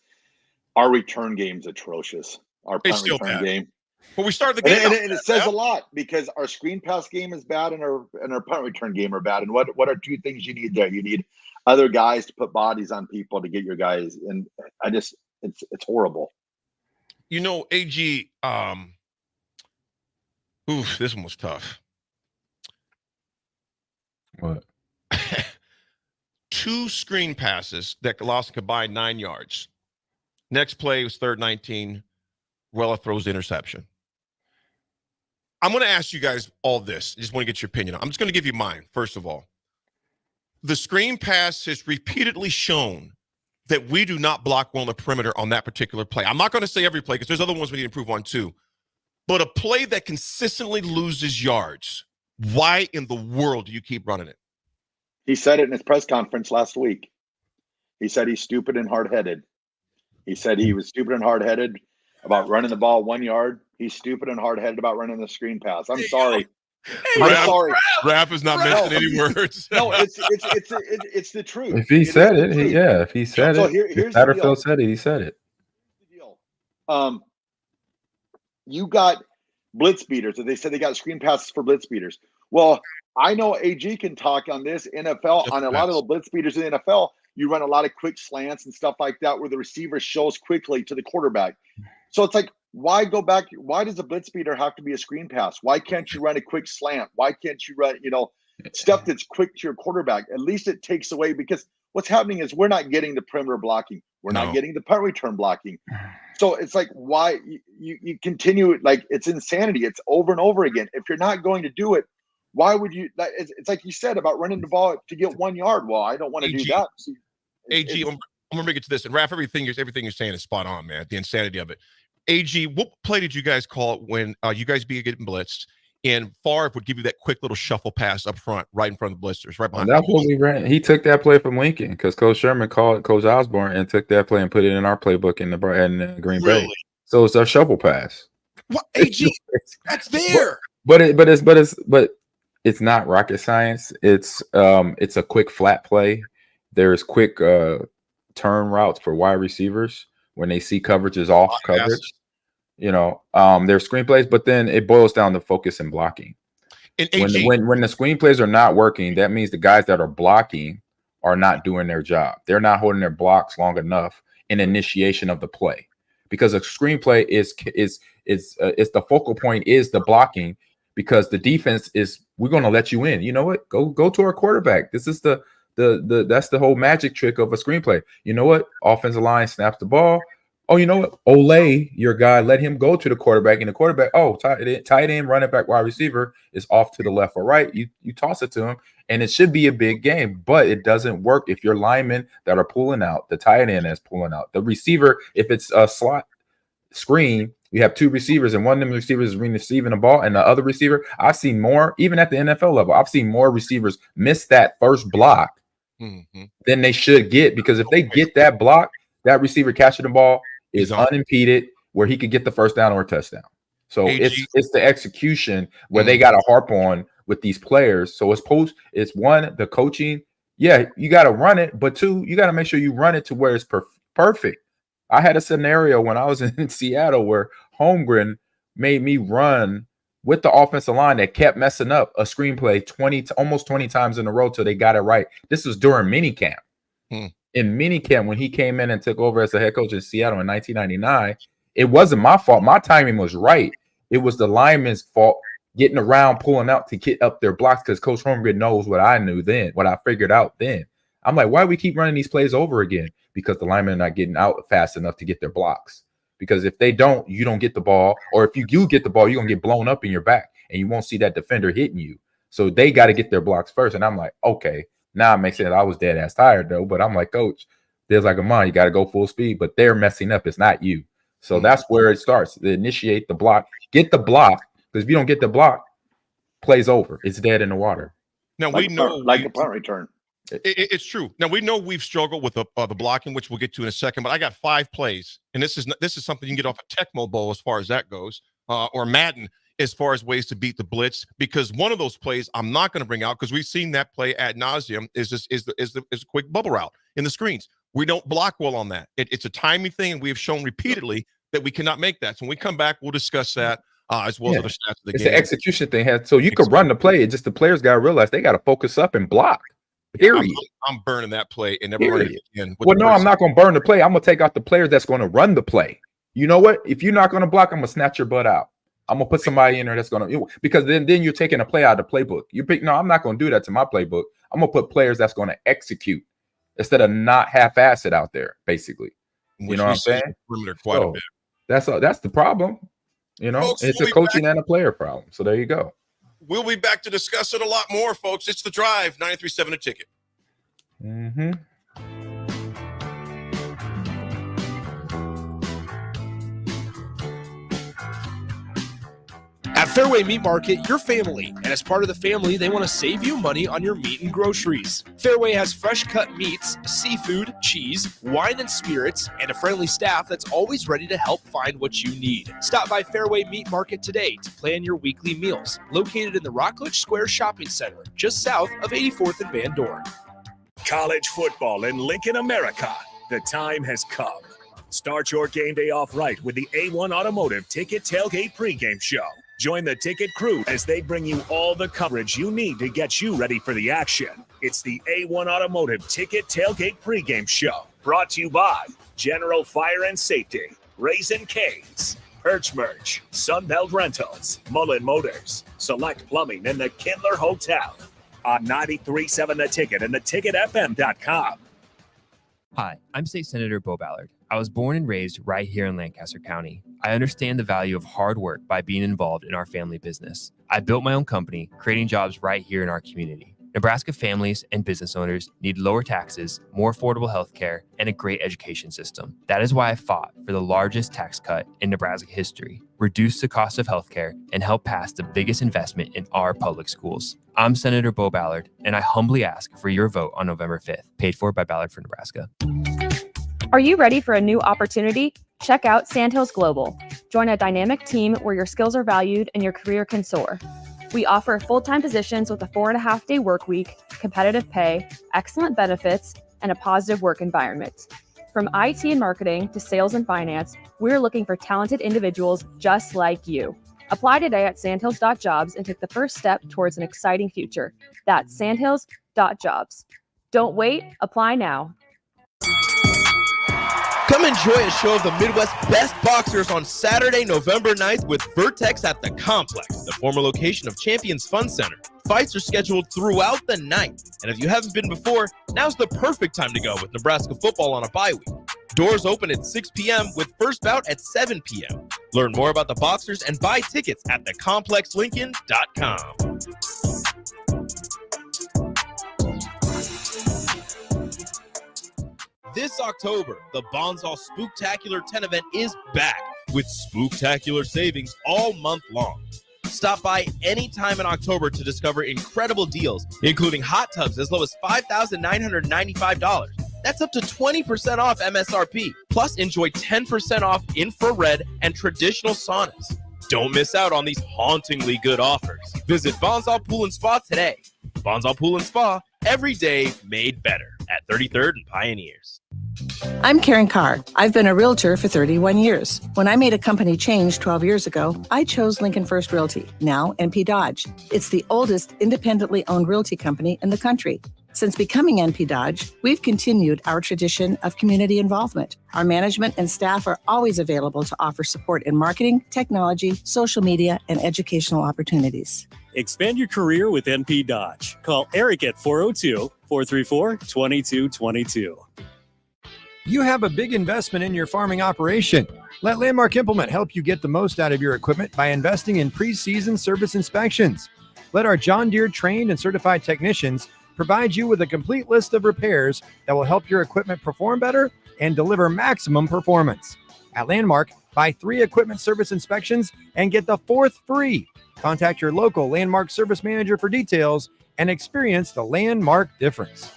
our return game's atrocious. Our punt return game. But we started the game, and it says a lot because our screen pass game is bad and our punt return game are bad. And what are 2 things you need there? You need other guys to put bodies on people to get your guys. And it's horrible. AG, this one was tough. What? 2 screen passes that lost a combined 9 yards. Next play was 3rd 19. Rella throws the interception. I'm going to ask you guys all this. I just want to get your opinion. I'm just going to give you mine, first of all. The screen pass has repeatedly shown that we do not block well on the perimeter on that particular play. I'm not going to say every play because there's other ones we need to improve on too. But a play that consistently loses yards, why in the world do you keep running it? He said it in his press conference last week. He said he's stupid and hard-headed. He said he was stupid and hard-headed about running the ball 1 yard. He's stupid and hard-headed about running the screen pass. I'm sorry. I'm sorry. Raff is not mentioning any words. No, it's the truth. If he said it, if he said it, if Satterfield said it, he said it. You got blitz beaters. They said they got screen passes for blitz beaters. Well, I know AG can talk on this. NFL, on a lot of the blitz beaters in the NFL, you run a lot of quick slants and stuff like that where the receiver shows quickly to the quarterback. So it's like, why go back? Why does a blitz beater have to be a screen pass? Why can't you run a quick slant? Why can't you run, stuff that's quick to your quarterback? At least it takes away, because what's happening is we're not getting the perimeter blocking. We're not getting the punt return blocking. So it's like, why you continue, like, it's insanity. It's over and over again. If you're not going to do it, why would you? It's like you said about running the ball to get 1 yard. Well, I don't want to do that. See, AG, I'm going to bring it to this. And Raff, everything you're saying is spot on, man. The insanity of it. AG, what play did you guys call it when you guys be getting blitzed and Favre would give you that quick little shuffle pass up front, right in front of the blisters, right behind? That's what we ran. He took that play from Lincoln because Coach Sherman called Coach Osborne and took that play and put it in our playbook in Green Bay. So it's a shuffle pass. What, AG? That's there. But it's not rocket science. It's a quick flat play. There's quick turn routes for wide receivers when they see coverage is off coverage. There's screenplays, but then it boils down to focus and blocking. And when the screenplays are not working, that means the guys that are blocking are not doing their job. They're not holding their blocks long enough in initiation of the play, because a screenplay is the focal point is the blocking, because the defense is, we're going to let you in. You know what? Go to our quarterback. This is that's the whole magic trick of a screenplay. You know what? Offensive line snaps the ball. oh, you know what? Ole, your guy, let him go to the quarterback, and the quarterback, tight end, running back, wide receiver is off to the left or right. You toss it to him, and it should be a big game, but it doesn't work if your linemen that are pulling out, the tight end is pulling out, the receiver, if it's a slot screen, you have two receivers, and one of them receivers is receiving the ball, and the other receiver, I've seen more, even at the NFL level, I've seen more receivers miss that first block than they should get, because if they get that block, that receiver catching the ball is unimpeded, where he could get the first down or a touchdown. So it's the execution where they got to harp on with these players. So it's one, the coaching. Yeah, you got to run it, but two, you got to make sure you run it to where it's perfect. I had a scenario when I was in Seattle where Holmgren made me run with the offensive line that kept messing up a screenplay almost 20 times in a row till they got it right. This was during minicamp. In minicamp, when he came in and took over as the head coach in Seattle in 1999, it wasn't my fault. My timing was right. It was the lineman's fault getting around, pulling out to get up their blocks, because Coach Holmgren knows what I knew then, what I figured out then. I'm like, why do we keep running these plays over again? Because the linemen are not getting out fast enough to get their blocks. Because if they don't, you don't get the ball. Or if you do get the ball, you're going to get blown up in your back, and you won't see that defender hitting you. So they got to get their blocks first. And I'm like, okay, now it makes sense. I was dead ass tired, though. But I'm like, Coach, there's like Ahman, you got to go full speed. But they're messing up. It's not you. So that's where it starts. They initiate the block. Get the block. Because if you don't get the block, play's over. It's dead in the water. Now like we know like a punt return. It's true. Now we know we've struggled with the blocking, which we'll get to in a second. But I got 5 plays, and this is something you can get off a Tecmo Bowl as far as that goes, or Madden as far as ways to beat the blitz. Because one of those plays I'm not going to bring out, because we've seen that play ad nauseum, is a quick bubble route in the screens. We don't block well on that. It's a timing thing, and we have shown repeatedly that we cannot make that. So when we come back, we'll discuss that. As well as other stats of the game. It's the execution thing. So you could run the play. It's just the players got to realize they got to focus up and block. Period. I'm burning that play and never running it again. Well, no, I'm not going to burn the play. I'm going to take out the players that's going to run the play. You know what? If you're not going to block, I'm going to snatch your butt out. I'm going to put somebody in there that's going to, because then you're taking a play out of the playbook. No, I'm not going to do that to my playbook. I'm going to put players that's going to execute instead of not half-ass it out there, basically. You know what I'm saying? Quite a bit. That's the problem. You know, folks, it's a coaching and a player problem. So there you go. We'll be back to discuss it a lot more, folks. It's The Drive, 93.7 The Ticket. At Fairway Meat Market, you're family, and as part of the family, they want to save you money on your meat and groceries. Fairway has fresh cut meats, seafood, cheese, wine and spirits, and a friendly staff that's always ready to help find what you need. Stop by Fairway Meat Market today to plan your weekly meals. Located in the Rockledge Square Shopping Center, just south of 84th and Van Dorn. College football in Lincoln, America. The time has come. Start your game day off right with the A1 Automotive Ticket Tailgate pregame show. Join the ticket crew as they bring you all the coverage you need to get you ready for the action. It's the A1 Automotive Ticket Tailgate pregame show. Brought to you by General Fire and Safety, Raisin Canes, Perch Merch, Sunbelt Rentals, Mullen Motors, Select Plumbing, and the Kindler Hotel. On 93.7 The Ticket and theticketfm.com. Hi, I'm State Senator Bo Ballard. I was born and raised right here in Lancaster County. I understand the value of hard work by being involved in our family business. I built my own company, creating jobs right here in our community. Nebraska families and business owners need lower taxes, more affordable health care, and a great education system. That is why I fought for the largest tax cut in Nebraska history, reduce the cost of health care, and help pass the biggest investment in our public schools. I'm Senator Bo Ballard, and I humbly ask for your vote on November 5th, paid for by Ballard for Nebraska. Are you ready for a new opportunity? Check out Sandhills Global. Join a dynamic team where your skills are valued and your career can soar. We offer full-time positions with a 4.5-day work week, competitive pay, excellent benefits, and a positive work environment. From IT and marketing to sales and finance, we're looking for talented individuals just like you. Apply today at sandhills.jobs and take the first step towards an exciting future. That's sandhills.jobs. Don't wait, apply now. Come enjoy a show of the Midwest's best boxers on Saturday, November 9th with Vertex at the Complex, the former location of Champions Fun Center. Fights are scheduled throughout the night, and if you haven't been before, now's the perfect time to go with Nebraska football on a bye week. Doors open at 6 p.m. with first bout at 7 p.m. Learn more about the Boxers and buy tickets at thecomplexlincoln.com. This October, the Bonsall Spooktacular 10 event is back with spooktacular savings all month long. Stop by anytime in October to discover incredible deals, including hot tubs as low as $5,995. That's up to 20% off MSRP. Plus, enjoy 10% off infrared and traditional saunas. Don't miss out on these hauntingly good offers. Visit Bonsall Pool and Spa today. Bonsall Pool and Spa, every day made better at 33rd and Pioneers. I'm Karen Carr. I've been a realtor for 31 years. When I made a company change 12 years ago, I chose Lincoln First Realty, now NP Dodge. It's the oldest independently owned realty company in the country. Since becoming NP Dodge, we've continued our tradition of community involvement. Our management and staff are always available to offer support in marketing, technology, social media, and educational opportunities. Expand your career with NP Dodge. Call Eric at 402-434-2222. You have a big investment in your farming operation. Let Landmark Implement help you get the most out of your equipment by investing in pre-season service inspections. Let our John Deere trained and certified technicians provide you with a complete list of repairs that will help your equipment perform better and deliver maximum performance. At Landmark, buy 3 equipment service inspections and get the 4th free. Contact your local Landmark service manager for details and experience the Landmark difference.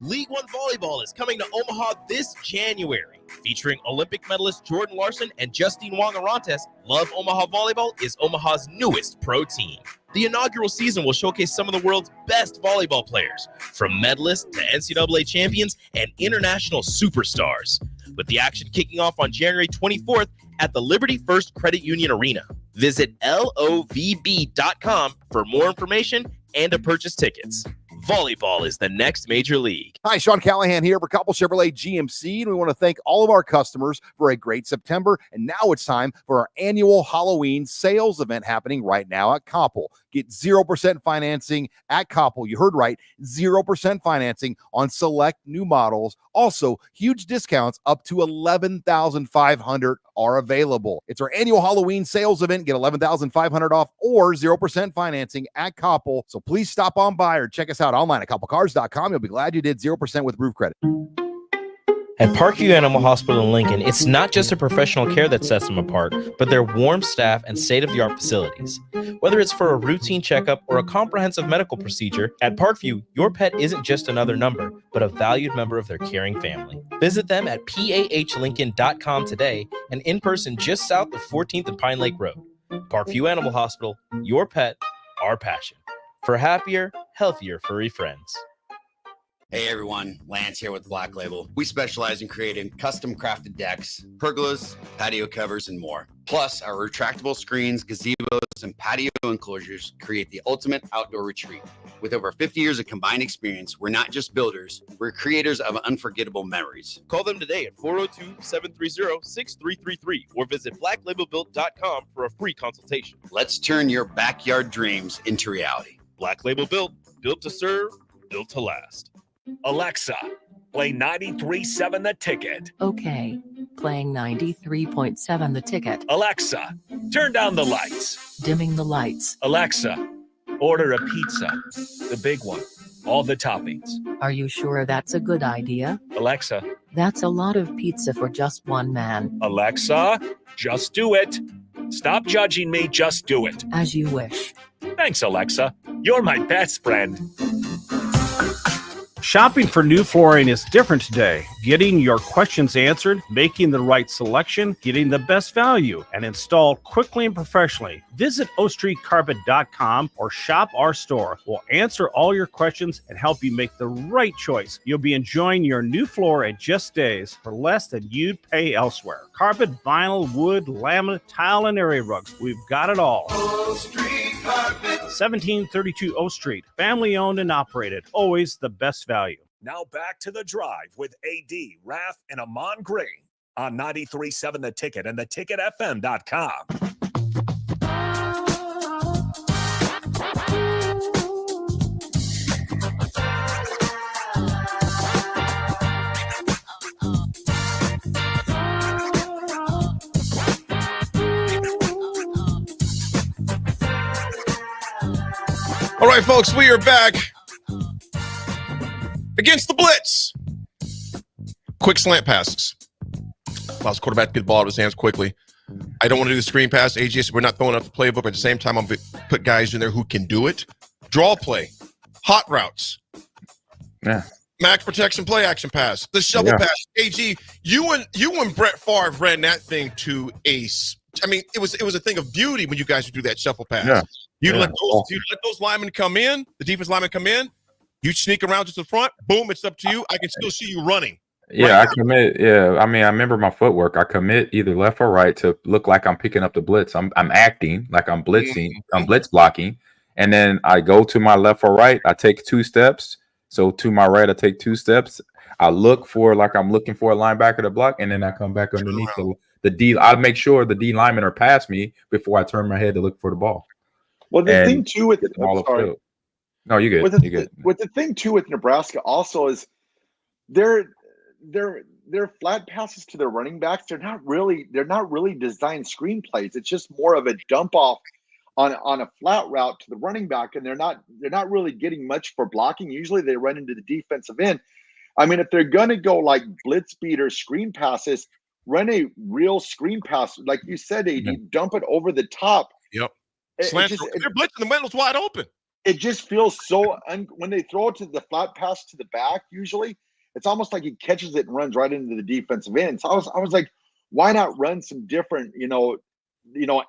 League One Volleyball is coming to Omaha this January. Featuring Olympic medalist Jordan Larson and Justine Wong-Arantes, Love Omaha Volleyball is Omaha's newest pro team. The inaugural season will showcase some of the world's best volleyball players, from medalists to NCAA champions and international superstars, with the action kicking off on January 24th at the Liberty First Credit Union Arena. Visit LOVB.com for more information and to purchase tickets. Volleyball is the next major league. Hi, Sean Callahan here for Koppel Chevrolet GMC, and we want to thank all of our customers for a great September. And now it's time for our annual Halloween sales event happening right now at Koppel. Get 0% financing at Koppel. You heard right, 0% financing on select new models. Also, huge discounts up to $11,500 are available. It's our annual Halloween sales event. Get $11,500 off or 0% financing at Koppel. So please stop on by or check us out online at koppelcars.com. You'll be glad you did 0% with roof credit. At Parkview Animal Hospital in Lincoln, it's not just the professional care that sets them apart, but their warm staff and state-of-the-art facilities. Whether it's for a routine checkup or a comprehensive medical procedure, at Parkview, your pet isn't just another number, but a valued member of their caring family. Visit them at PAHLincoln.com today and in person just south of 14th and Pine Lake Road. Parkview Animal Hospital, your pet, our passion. For happier, healthier furry friends. Hey everyone, Lance here with Black Label. We specialize in creating custom crafted decks, pergolas, patio covers, and more. Plus, our retractable screens, gazebos, and patio enclosures create the ultimate outdoor retreat. With over 50 years of combined experience, we're not just builders, we're creators of unforgettable memories. Call them today at 402-730-6333 or visit blacklabelbuilt.com for a free consultation. Let's turn your backyard dreams into reality. Black Label Built, built to serve, built to last. Alexa, play 93.7 The Ticket. Okay, playing 93.7 The Ticket. Alexa, turn down the lights. Dimming the lights. Alexa, order a pizza, the big one, all the toppings. Are you sure that's a good idea? Alexa. That's a lot of pizza for just one man. Alexa, just do it. Stop judging me, just do it. As you wish. Thanks, Alexa. You're my best friend. Shopping for new flooring is different today. Getting your questions answered, making the right selection, getting the best value, and installed quickly and professionally. Visit ostreetcarpet.com or shop our store. We'll answer all your questions and help you make the right choice. You'll be enjoying your new floor in just days for less than you'd pay elsewhere. Carpet, vinyl, wood, laminate, tile, and area rugs. We've got it all. O Street Carpet. 1732 O Street. Family owned and operated. Always the best value. Now back to The Drive with AD, Raff, and Ahman Green on 93.7 The Ticket and theticketfm.com. All right, folks, we are back against the blitz. Quick slant passes. Allows quarterback to get the ball out of his hands quickly. I don't want to do the screen pass. AJ said we're not throwing out the playbook, but at the same time, I'm going to put guys in there who can do it. Draw play, hot routes, max protection, play action pass, the shovel pass. AG, you and Brett Favre ran that thing to ace. I mean, it was a thing of beauty when you guys would do that shuffle pass. Yeah. You let those linemen come in, the defense linemen come in. You sneak around just the front. Boom, it's up to you. I can still see you running. Yeah, I commit. Yeah, I mean, I remember my footwork. I commit either left or right to look like I'm picking up the blitz. I'm acting like I'm blitzing. I'm blitz blocking, and then I go to my left or right. I take 2 steps. So to my right, I take 2 steps. I look for like I'm looking for a linebacker to block, and then I come back underneath the D. I make sure the D linemen are past me before I turn my head to look for the ball. Well, the thing too with no, you good. You good. With the thing too with Nebraska also is their flat passes to their running backs. They're not really designed screenplays. It's just more of a dump off on a flat route to the running back, and they're not really getting much for blocking. Usually they run into the defensive end. I mean, if they're gonna go like blitz beater screen passes, run a real screen pass, like you said, AD, dump it over the top. Yep. Slant, they're blitzing, the middle's wide open. It just feels so when they throw it to the flat pass to the back, usually it's almost like he catches it and runs right into the defensive end. So I was like, why not run some different,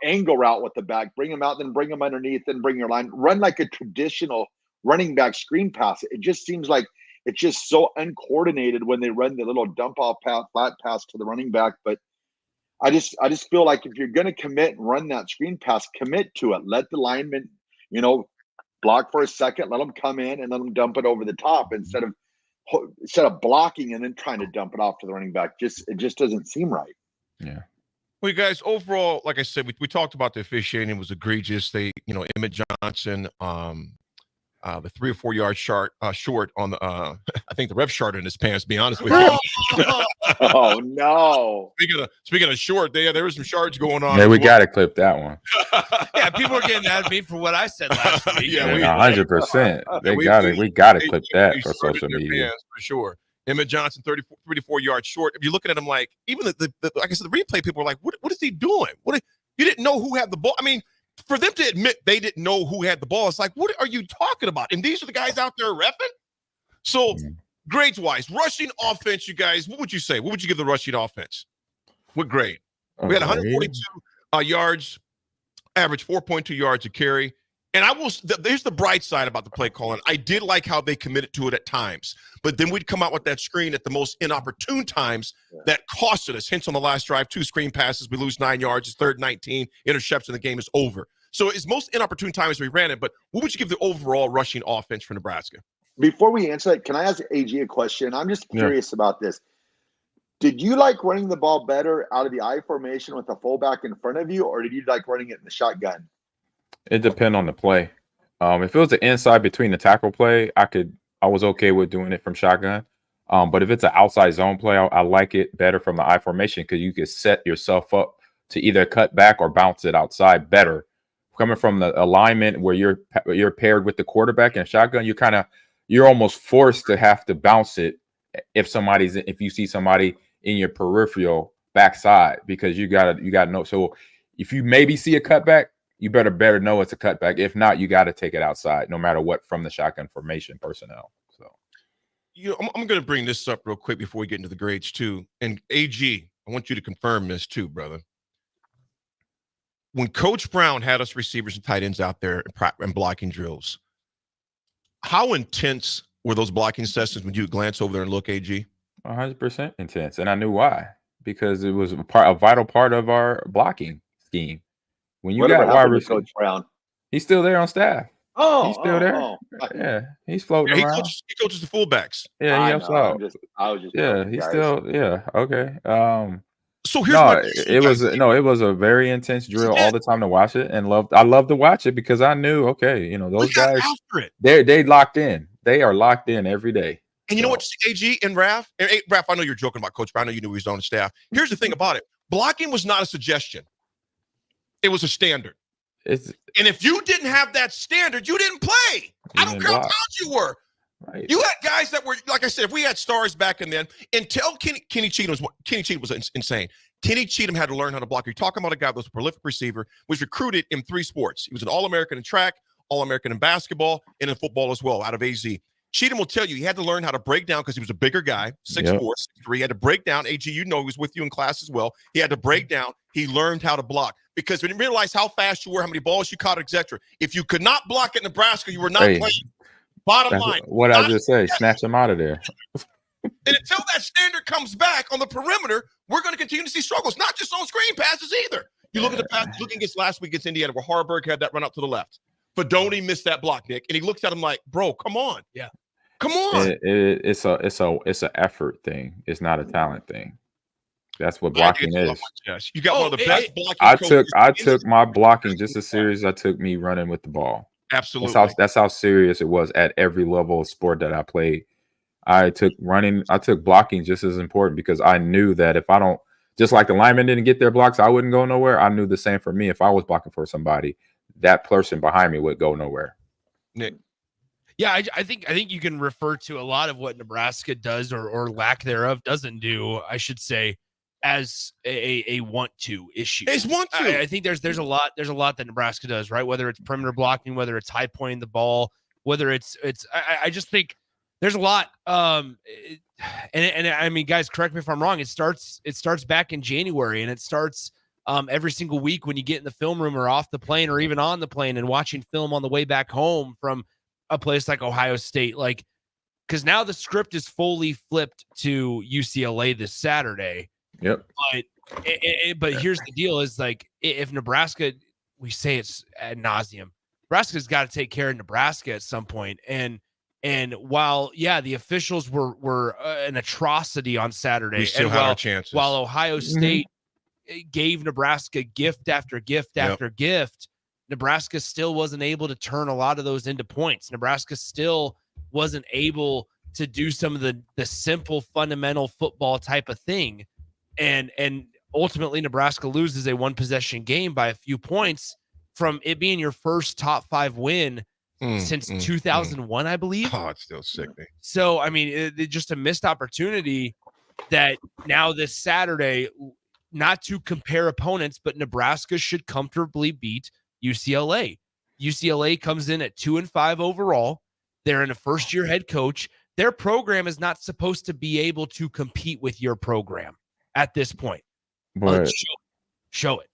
angle route with the back, bring him out, then bring him underneath, then bring your line, run like a traditional running back screen pass. It just seems like it's just so uncoordinated when they run the little dump off flat pass to the running back. But I just feel like if you're going to commit and run that screen pass, commit to it. Let the lineman, block for a second, let them come in and let them dump it over the top instead of blocking and then trying to dump it off to the running back. It just doesn't seem right. Yeah. Well, you guys, overall, like I said, we talked about the officiating was egregious. They, Emmett Johnson, the 3 or 4 yards short on the, I think the ref short in his pants, to be honest with you. Oh no! Speaking of short, there was some shards going on. Yeah, we got to clip that one. Yeah, people are getting mad at me for what I said last week. Yeah, 100%. We got to clip that for social media for sure. Emmett Johnson, 34 yards short. If you're looking at him like, even the like I said, the replay people are like, what is he doing? You didn't know who had the ball. I mean, for them to admit they didn't know who had the ball, it's like, what are you talking about? And these are the guys out there reffing? So, grades-wise, rushing offense, you guys, what would you say? What would you give the rushing offense? What grade? We had 142 yards, average 4.2 yards a carry. And there's the bright side about the play calling. I did like how they committed to it at times, but then we'd come out with that screen at the most inopportune times that costed us. Hence on the last drive, 2 screen passes, we lose 9 yards, it's 3rd and 19, interception, the game is over. So it's most inopportune times we ran it, but what would you give the overall rushing offense for Nebraska? Before we answer that, can I ask AG a question? I'm just curious about this. Did you like running the ball better out of the I formation with the fullback in front of you, or did you like running it in the shotgun? It depends on the play. If it was an inside between the tackle play, I was okay with doing it from shotgun. But if it's an outside zone play, I like it better from the I formation because you can set yourself up to either cut back or bounce it outside better. Coming from the alignment where you're paired with the quarterback and shotgun, you're almost forced to have to bounce it if you see somebody in your peripheral backside because you gotta know. So if you maybe see a cutback, you better know it's a cutback. If not, you got to take it outside, no matter what, from the shotgun formation personnel. So, I'm going to bring this up real quick before we get into the grades too. And AG, I want you to confirm this too, brother. When Coach Brown had us receivers and tight ends out there and blocking drills, how intense were those blocking sessions when you glance over there and look, AG? 100% intense, and I knew why, because it was a vital part of our blocking scheme. When you got wide receiver, Coach Brown, he's still there on staff. Oh, he's still there. Yeah, he's floating around. He coaches the fullbacks. Yeah, he helps out. I was just he's still. Yeah, okay. So here's my it was a very intense drill all the time to watch it, and I love to watch it because I knew, those guys, they locked in. They are locked in every day. And you know what, AG and Raff? And Raff, I know you're joking about Coach Brown. I know you knew he was on the staff. Here's the thing about it. Blocking was not a suggestion. It was a standard. And if you didn't have that standard, you didn't play. I don't care how talented you were. Right. You had guys that were, like I said, if we had stars back in then, until Kenny Cheatham was insane. Kenny Cheatham had to learn how to block. You're talking about a guy that was a prolific receiver, was recruited in 3 sports. He was an All-American in track, All-American in basketball, and in football as well, out of AZ. Cheatham will tell you he had to learn how to break down because he was a bigger guy, 6'4", 6'3". He had to break down. AG, you know, he was with you in class as well. He had to break down. He learned how to block because we didn't realize how fast you were, how many balls you caught, etc. If you could not block at Nebraska, you were not playing. Bottom line. What I just say, snatch him out of there. And until that standard comes back on the perimeter, we're going to continue to see struggles, not just on screen passes either. You look at the pass, looking against last week against Indiana, where Harburg had that run out to the left. Fedoni missed that block, Nick, and he looks at him like, "Bro, come on, come on." It's an effort thing. It's not a talent thing. That's what blocking is. You got one of the best blocking. I took my blocking just as serious as I took me running with the ball. Absolutely. That's how serious it was at every level of sport that I played. I took blocking just as important because I knew that if I don't, just like the linemen didn't get their blocks, I wouldn't go nowhere. I knew the same for me. If I was blocking for somebody, that person behind me would go nowhere. Nick. Yeah, I think you can refer to a lot of what Nebraska does or lack thereof doesn't do, I should say, as a want to issue. It's want to. I think there's a lot that Nebraska does, right? Whether it's perimeter blocking, whether it's high pointing the ball, whether it's I just think there's a lot. And I mean, guys, correct me if I'm wrong. It starts back in January, and it starts every single week when you get in the film room or off the plane or even on the plane and watching film on the way back home from a place like Ohio State, like, because now the script is fully flipped to UCLA this Saturday. Yep. But here's the deal: is like if Nebraska, we say it's ad nauseum, Nebraska's got to take care of Nebraska at some point. And while the officials were an atrocity on Saturday, we still and had our chances. While Ohio State gave Nebraska gift after gift after gift, Nebraska still wasn't able to turn a lot of those into points. Nebraska still wasn't able to do some of the simple fundamental football type of thing. And ultimately Nebraska loses a 1-possession game by a few points from it being your first top 5 win since 2001, I believe. Oh, it's still sickening. So, I mean, it's just a missed opportunity that now this Saturday, not to compare opponents, but Nebraska should comfortably beat UCLA. UCLA comes in at 2-5 overall. They're in a first-year head coach. Their program is not supposed to be able to compete with your program at this point. But show it.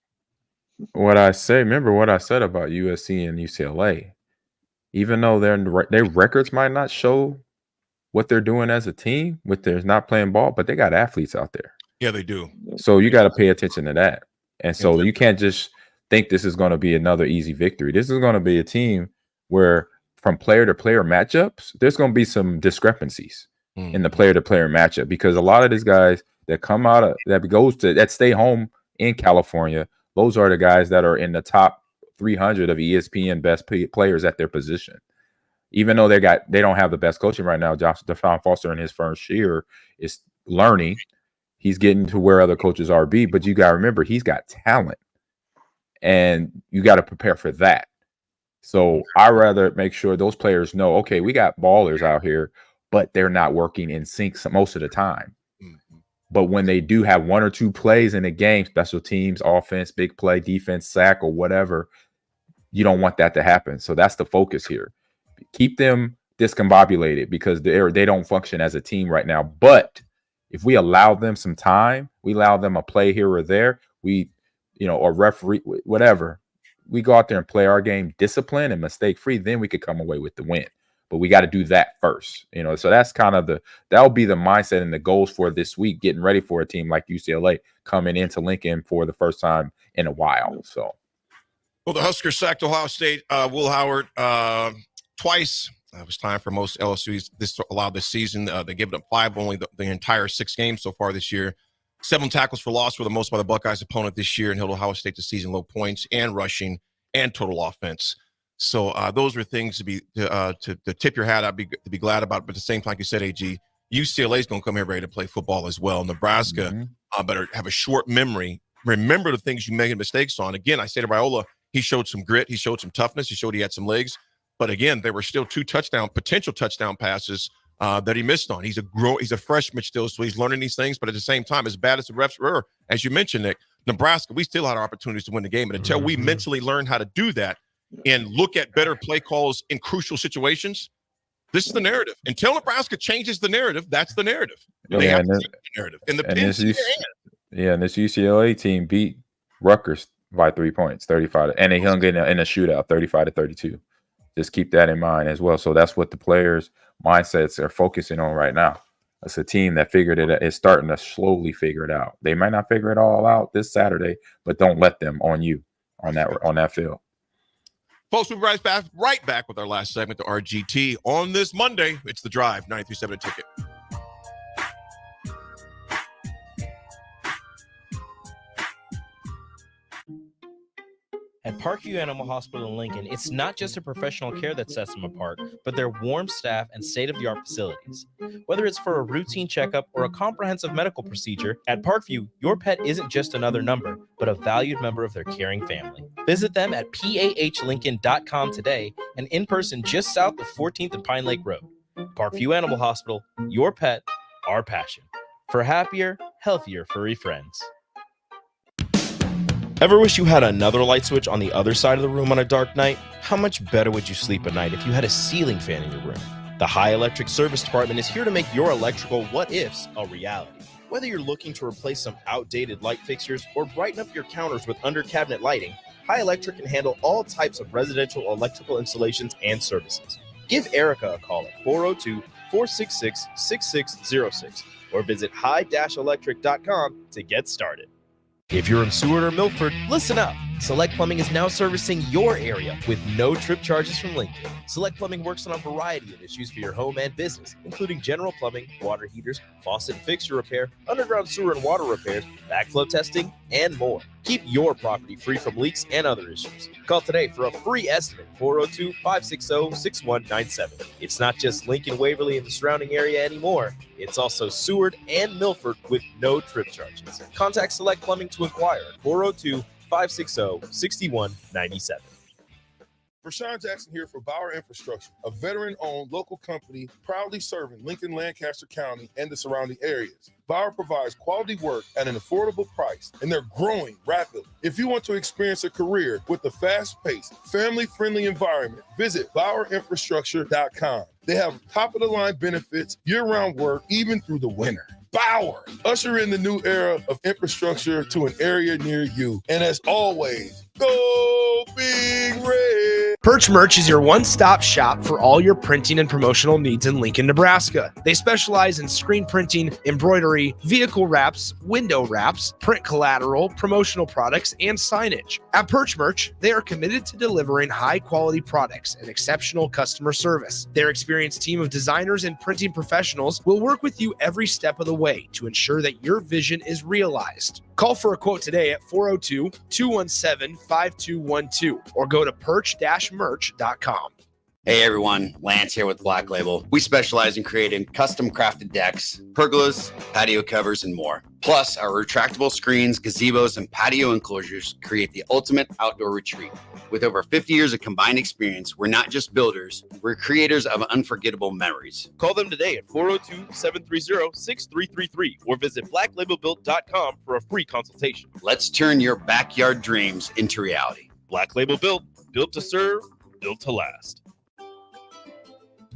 Remember what I said about USC and UCLA. Even though their records might not show what they're doing as a team, with their not playing ball, but they got athletes out there. Yeah, they do. So you got to pay attention to that. And so you can't just think this is going to be another easy victory. This is going to be a team where from player to player matchups, there's going to be some discrepancies in the player to player matchup, because a lot of these guys that come out of that stay home in California, those are the guys that are in the top 300 of ESPN best players at their position. Even though they don't have the best coaching right now, Deshaun Foster in his first year is learning. He's getting to where other coaches are but you got to remember, he's got talent, and you got to prepare for that. So I rather make sure those players know, okay, we got ballers out here, but they're not working in sync most of the time. But when they do have 1 or 2 plays in a game, special teams, offense, big play, defense, sack, or whatever, you don't want that to happen. So that's the focus here. Keep them discombobulated, because they don't function as a team right now. But if we allow them some time, we allow them a play here or there, or referee, whatever, we go out there and play our game disciplined and mistake free, then we could come away with the win. But we got to do that first, so that's kind of that'll be the mindset and the goals for this week, getting ready for a team like UCLA coming into Lincoln for the first time in a while. So, well, the Huskers sacked Ohio State, Will Howard, twice. It was time for most LSU's allowed this season. They gave it up 5, only the entire 6 games so far this year. 7 tackles for loss were the most by the Buckeyes' opponent this year, and held Ohio State to season low points and rushing and total offense. So those are things to tip your hat out, to be glad about. But at the same time, like you said, AG, UCLA is going to come here ready to play football as well. Nebraska better have a short memory. Remember the things you made mistakes on. Again, I say to Raiola, He showed some grit. He showed some toughness. He showed he had some legs. But again, there were still two potential touchdown passes that he missed on. He's a freshman still, so he's learning these things. But at the same time, as bad as the refs were, as you mentioned, Nick, Nebraska, we still had our opportunities to win the game. And until we mentally learn how to do that and look at better play calls in crucial situations, this is the narrative. Until Nebraska changes the narrative, that's the narrative. They have to change the narrative. And the pin's in their hand. And this UCLA team beat Rutgers by 3 points, 35, and they hung in a shootout, 35-32. Just keep that in mind as well. So that's what the players' mindsets are focusing on right now. It's a team that figured it is starting to slowly figure it out. They might not figure it all out this Saturday, but don't let them on you on that field. Folks, we'll be right back with our last segment, the RGT. On this Monday, it's The Drive, 93.7 Ticket. At Parkview Animal Hospital in Lincoln, it's not just a professional care that sets them apart, but their warm staff and state-of-the-art facilities. Whether it's for a routine checkup or a comprehensive medical procedure, at Parkview, your pet isn't just another number, but a valued member of their caring family. Visit them at pahlincoln.com today and in person just south of 14th and Pine Lake Road. Parkview Animal Hospital, your pet, our passion. For happier, healthier furry friends. Ever wish you had another light switch on the other side of the room on a dark night? How much better would you sleep at night if you had a ceiling fan in your room? The High Electric Service Department is here to make your electrical what-ifs a reality. Whether you're looking to replace some outdated light fixtures or brighten up your counters with under-cabinet lighting, High Electric can handle all types of residential electrical installations and services. Give Erica a call at 402-466-6606 or visit high-electric.com to get started. If you're in Seward or Milford, listen up. Select Plumbing is now servicing your area with no trip charges from Lincoln. Select Plumbing works on a variety of issues for your home and business, including general plumbing, water heaters, faucet and fixture repair, underground sewer and water repairs, backflow testing, and more. Keep your property free from leaks and other issues. Call today for a free estimate, 402-560-6197. It's not just Lincoln, Waverly, and the surrounding area anymore. It's also Seward and Milford with no trip charges. Contact Select Plumbing to inquire at 402-560-6197. Rashawn Jackson here for Bauer Infrastructure, a veteran-owned local company proudly serving Lincoln, Lancaster County, and the surrounding areas. Bauer provides quality work at an affordable price, and they're growing rapidly. If you want to experience a career with a fast-paced, family-friendly environment, visit BauerInfrastructure.com. They have top-of-the-line benefits, year-round work, even through the winter. Bauer, usher in the new era of infrastructure to an area near you. And as always, go Big Red! Perch Merch is your one-stop shop for all your printing and promotional needs in Lincoln, Nebraska. They specialize in screen printing, embroidery, vehicle wraps, window wraps, print collateral, promotional products, and signage. At Perch Merch, they are committed to delivering high-quality products and exceptional customer service. Their experienced team of designers and printing professionals will work with you every step of the way to ensure that your vision is realized. Call for a quote today at 402-217-5212 or go to perch-merch.com. Hey everyone, Lance here with Black Label. We specialize in creating custom crafted decks, pergolas, patio covers, and more. Plus, our retractable screens, gazebos, and patio enclosures create the ultimate outdoor retreat. With over 50 years of combined experience, we're not just builders, we're creators of unforgettable memories. Call them today at 402-730-6333 or visit blacklabelbuilt.com for a free consultation. Let's turn your backyard dreams into reality. Black Label Built, built to serve, built to last.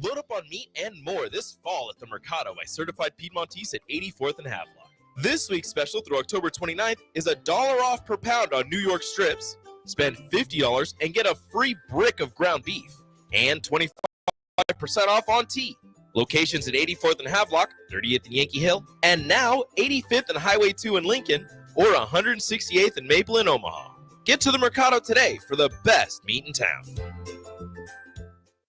Load up on meat and more this fall at the Mercado by Certified Piedmontese at 84th and Havelock. This week's special through October 29th is $1 off per pound on New York strips. Spend $50 and get a free brick of ground beef and 25% off on tea. Locations at 84th and Havelock, 30th and Yankee Hill, and now 85th and Highway 2 in Lincoln or 168th and Maple in Omaha. Get to the Mercado today for the best meat in town.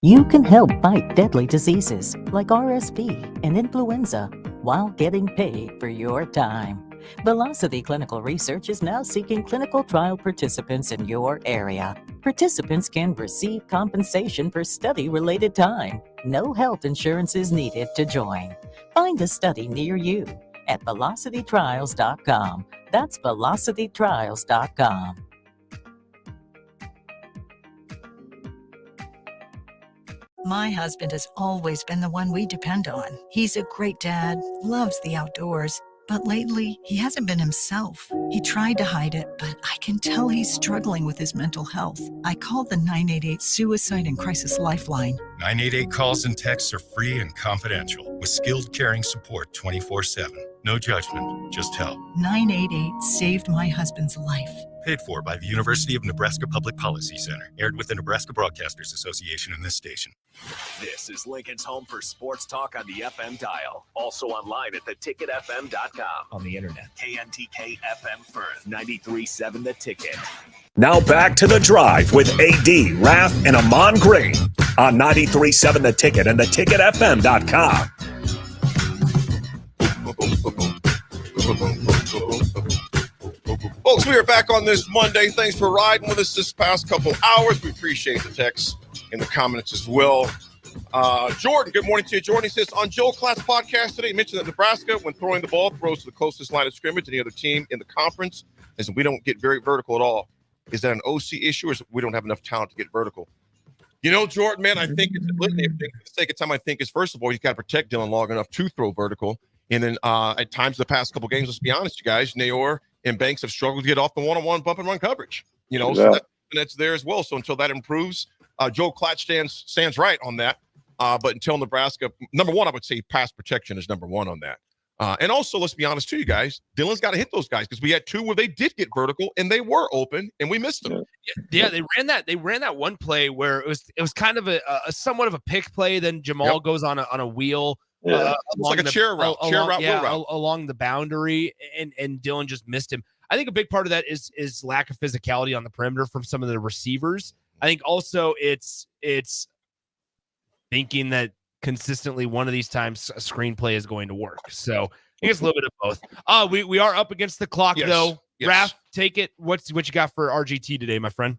You can help fight deadly diseases like RSV and influenza while getting paid for your time. Velocity Clinical Research is now seeking clinical trial participants in your area. Participants can receive compensation for study-related time. No health insurance is needed to join. Find a study near you at velocitytrials.com. That's velocitytrials.com. My husband has always been the one we depend on. He's a great dad, loves the outdoors, but lately he hasn't been himself. He tried to hide it, but I can tell he's struggling with his mental health. I called the 988 Suicide and Crisis Lifeline. 988 calls and texts are free and confidential with skilled caring support 24/7. No judgment, just help. 988 saved my husband's life. Paid for by the University of Nebraska Public Policy Center. Aired with the Nebraska Broadcasters Association and this station. This is Lincoln's home for sports talk on the FM dial. Also online at theticketfm.com. On the internet. KNTK FM Firth, 93.7 The Ticket. Now back to The Drive with AD, Raff, and Ahman Green on 93.7 The Ticket and theticketfm.com. Folks, we are back on this Monday. Thanks for riding with us this past couple hours. We appreciate the texts in the comments as well. Jordan, good morning to you. Jordan, he says, on Joe Klatt's podcast today, he mentioned that Nebraska, when throwing the ball, throws to the closest line of scrimmage to any other team in the conference. Listen, we don't get very vertical at all. Is that an OC issue, or is we don't have enough talent to get vertical? You know, Jordan, man, I think it's for the sake of time, I think is, first of all, you got to protect Dylan long enough to throw vertical. And then at times the past couple games, let's be honest, you guys, Nayor and Banks have struggled to get off the one-on-one bump and run coverage. You know, so that's there as well. So until that improves, Joe Klatt stands right on that. But until Nebraska, number one, I would say pass protection is number one on that. And also, let's be honest too, you guys, Dylan's got to hit those guys because we had two where they did get vertical and they were open and we missed them. Yeah, they ran that one play where it was kind of a somewhat of a pick play. Then Jamal goes on a wheel. Like a chair route, along the boundary, and Dylan just missed him. I think a big part of that is lack of physicality on the perimeter from some of the receivers. I think also it's thinking that consistently one of these times a screenplay is going to work. So I think it's a little bit of both. We are up against the clock though. Yes. Raff, take it. What you got for RGT today, my friend?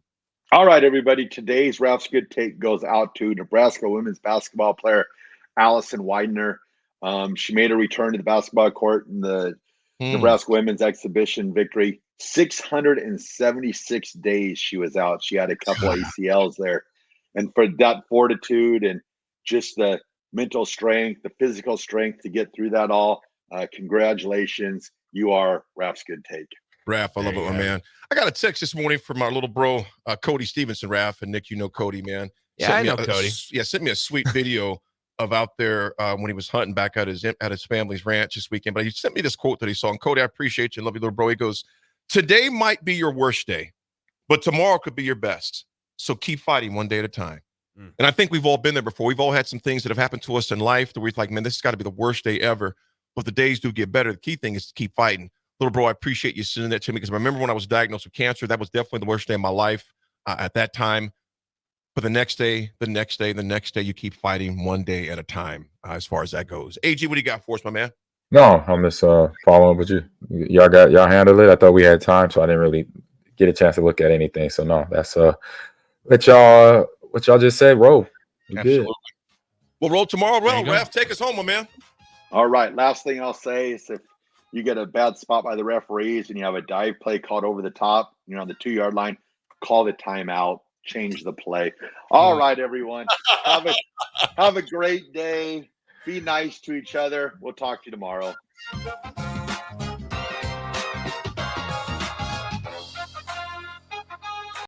All right, everybody. Today's Raff's good take goes out to Nebraska women's basketball player Allison Widener. She made a return to the basketball court in the Nebraska women's exhibition victory. 676 days she was out. She had a couple of ACLs there. And for that fortitude and just the mental strength, the physical strength to get through that all, congratulations. You are Raff's good take. Raff, I love it, my man. I got a text this morning from our little bro, Cody Stevenson, Raff, and Nick, you know Cody, man. Yeah, I know Cody. Sent me a sweet video of out there when he was hunting back at his family's ranch this weekend. But he sent me this quote that he saw. And Cody, I appreciate you. Love you, little bro. He goes, today might be your worst day, but tomorrow could be your best. So keep fighting one day at a time. And I think we've all been there before. We've all had some things that have happened to us in life that we're like, man, this has got to be the worst day ever. But the days do get better. The key thing is to keep fighting. Little bro, I appreciate you sending that to me because I remember when I was diagnosed with cancer, that was definitely the worst day of my life at that time. But the next day, you keep fighting one day at a time as far as that goes. AG, what do you got for us, my man? No, I'm just following up with you. Y'all handled it. I thought we had time, so I didn't really get a chance to look at anything. So no, that's what y'all just said. Roll. Absolutely. Good. We'll roll tomorrow. Well, Raff, take us home, my man. All right. Last thing I'll say is if you get a bad spot by the referees and you have a dive play called over the top, on the 2-yard line, call the timeout. Change the play. All right, everyone. Have a great day. Be nice to each other. We'll talk to you tomorrow.